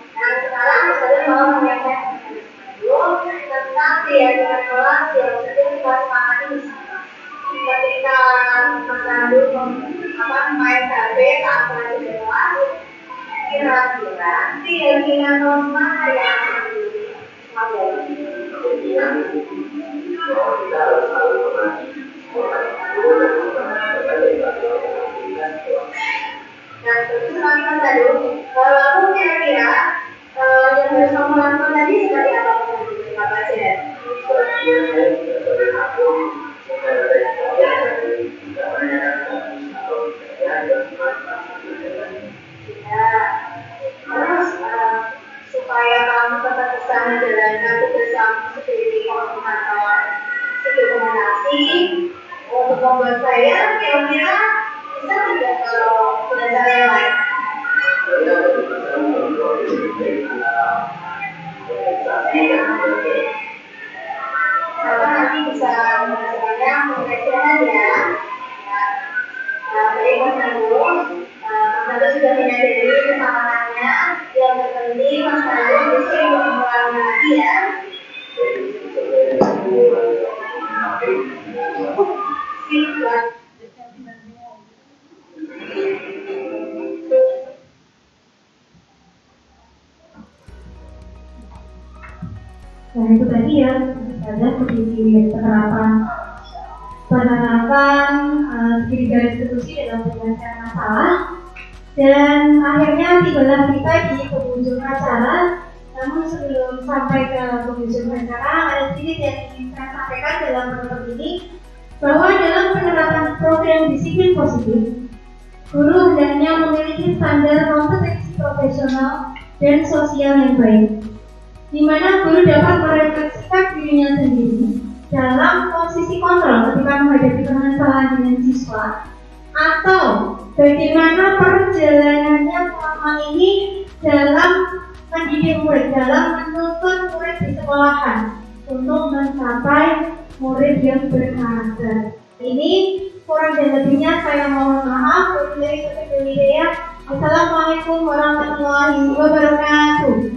Nah sekarang saya mau menyampaikan tentang keyakinan kelas yang sering kita sepakati bersama. Ketika main HP atau di kelas, kira-kira keyakinan mana yang dan terus teman-teman tadi, lalu kira-kira yang harus kamu lakukan tadi seperti apa? Apa aja? Terus supaya kamu tetap bisa menjalankan tugas kamu seperti koordinator, dokumentasi untuk membuat saya kira-kira bisa tidak kalau dengan cara yang lain? Karena nanti bisa mengerjakannya mengerjakan ya. Baik Mas Nando, Mas Nando sudah menyadari kesalahannya. Yang terpenting Mas Nando bisa mengulangi lagi ya. Nah itu tadi ya, ada seperti penerapan tiga institusi dalam penyelesaian masalah, dan akhirnya tibalah kita di penghujung acara. Namun sebelum sampai ke penghujung acara, ada sedikit yang ingin saya sampaikan dalam penutup ini, bahwa dalam penerapan program disiplin positif, guru hendaknya memiliki standar kompetensi profesional dan sosial yang baik, di mana guru dapat merefleksikan dirinya sendiri dalam posisi kontrol ketika menghadapi permasalahan dengan siswa, atau bagaimana perjalanannya selama ini dalam mendidik murid, dalam menuntun murid di sekolahan untuk mencapai murid yang berkarakter. Ini kurang dan lebihnya saya mohon maaf. Assalamualaikum warahmatullahi wabarakatuh.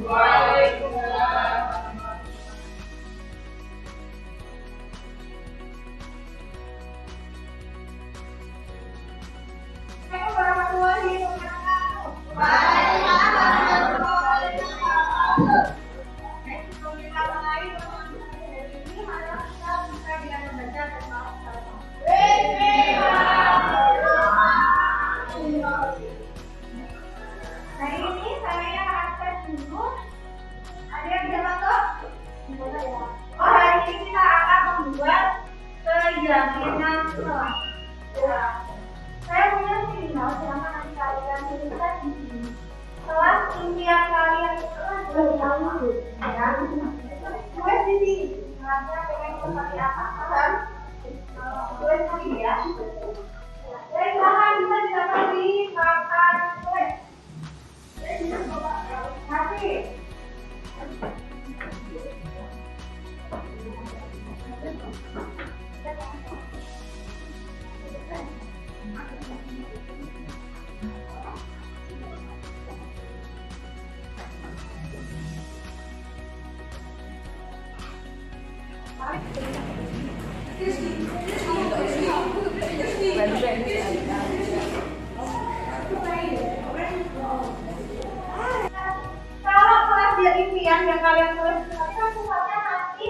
Yang kalian tulis kan pusatnya nanti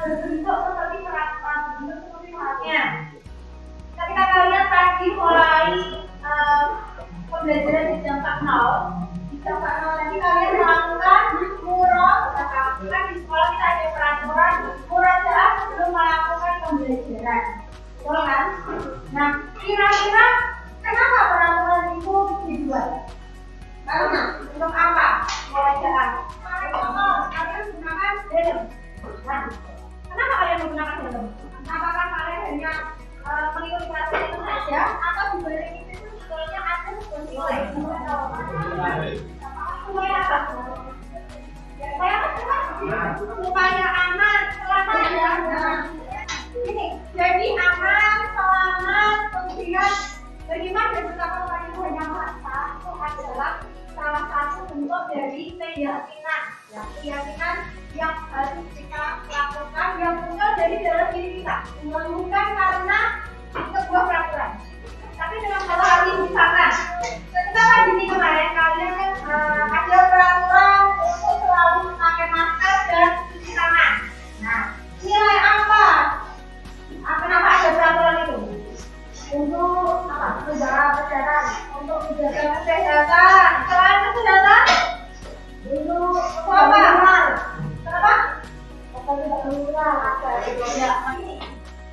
berbentuk seperti seratnya. Ketika kalian tadi mulai pembelajaran di jam 4.0 nanti kalian melakukan muroh, kan di sekolah kita ada peraturan murojaah sebelum melakukan pembelajaran, betul kan? Nah, kira-kira kenapa peraturan itu dibuat? Karena untuk apa? Murojaah. Kalian gunakan helm. Nah, kenapa kalian menggunakan helm? Apakah kalian hanya mengikuti peraturan itu saja, atau di balik itu sebetulnya ada sesuatu lain? Supaya apa? Saya kan keyakinan, ya, keyakinan yang harus kita lakukan yang muncul dari dalam diri kita, bukan karena sebuah peraturan. Tapi dengan hal ini misalkan, ketika pandemi kemarin kalian kan ada peraturan untuk selalu memakai masker dan cuci tangan. Nah, nilai apa? Kenapa ada peraturan itu? Untuk apa? Menjaga kesehatan, untuk menjaga kesehatan. Selain kesehatan, untuk apa? Kenapa? Ini.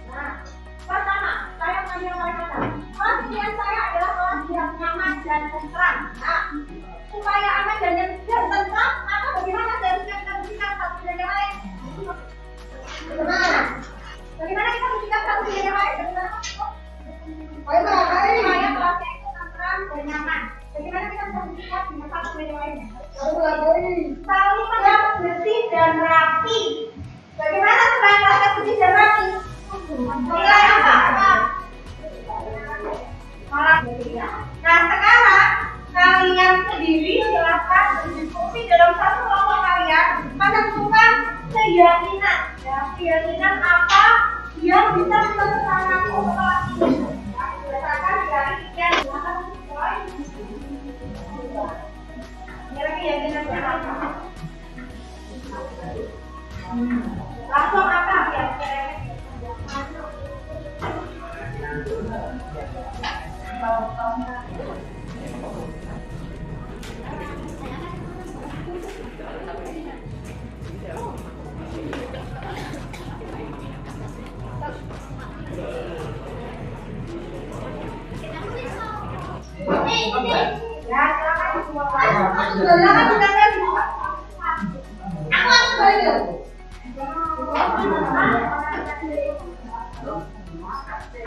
Nah, pertama, saya menyampaikan kelas saya adalah kelas yang nyaman dan tentram. Nah, supaya aman dan tentram, maka bagaimana seharusnya kita bersikap satu dengan yang lain? Bagaimana kita bersikap satu dengan yang lain? Supaya kelasnya itu tentram dan nyaman. Bagaimana kita bisa bersikap dengan satu dengan yang lainnya? Selalu tegap, bersih dan rapi. Bagaimana supaya kelasnya bersih dan rapi? Nilai apa? Nah, sekarang kalian sendiri silahkan berdiskusi dalam satu kelompok kalian menentukan keyakinan. Ya, keyakinan apa yang bisa menentukan kelompok ini? Berdasarkan dari yang digunakan sesuai. Keyakinannya apa? Langsung apa ya?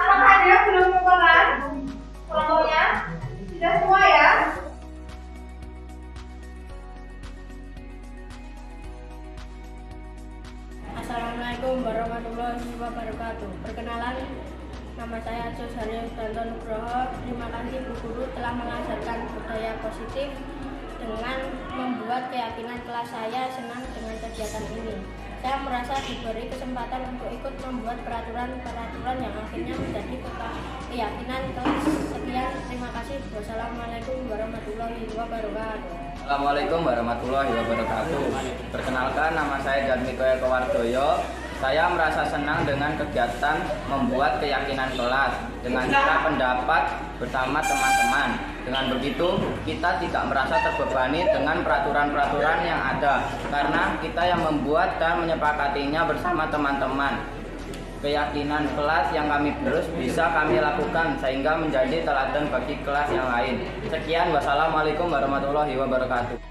Apakah ada yang belum mengumpulkan kelompoknya? Sudah semua ya? Assalamualaikum warahmatullahi wabarakatuh. Perkenalan, nama saya Jos Haryo Danto Nugroho. Terima kasih Bu Guru telah mengajarkan budaya positif dengan membuat keyakinan kelas saya senang dengan kegiatan ini. Saya merasa diberi kesempatan untuk ikut membuat peraturan-peraturan yang akhirnya menjadi keyakinan kelas. Sekian, terima kasih. Wassalamualaikum warahmatullahi wabarakatuh. Assalamualaikum warahmatullahi wabarakatuh. Perkenalkan, nama saya Jarmiko Eko Wardoyo. Saya merasa senang dengan kegiatan membuat keyakinan kelas dengan cara pendapat bersama teman-teman. Dengan begitu, kita tidak merasa terbebani dengan peraturan-peraturan yang ada karena kita yang membuat dan menyepakatinya bersama teman-teman. Keyakinan kelas yang kami terus bisa kami lakukan sehingga menjadi teladan bagi kelas yang lain. Sekian, wassalamualaikum warahmatullahi wabarakatuh.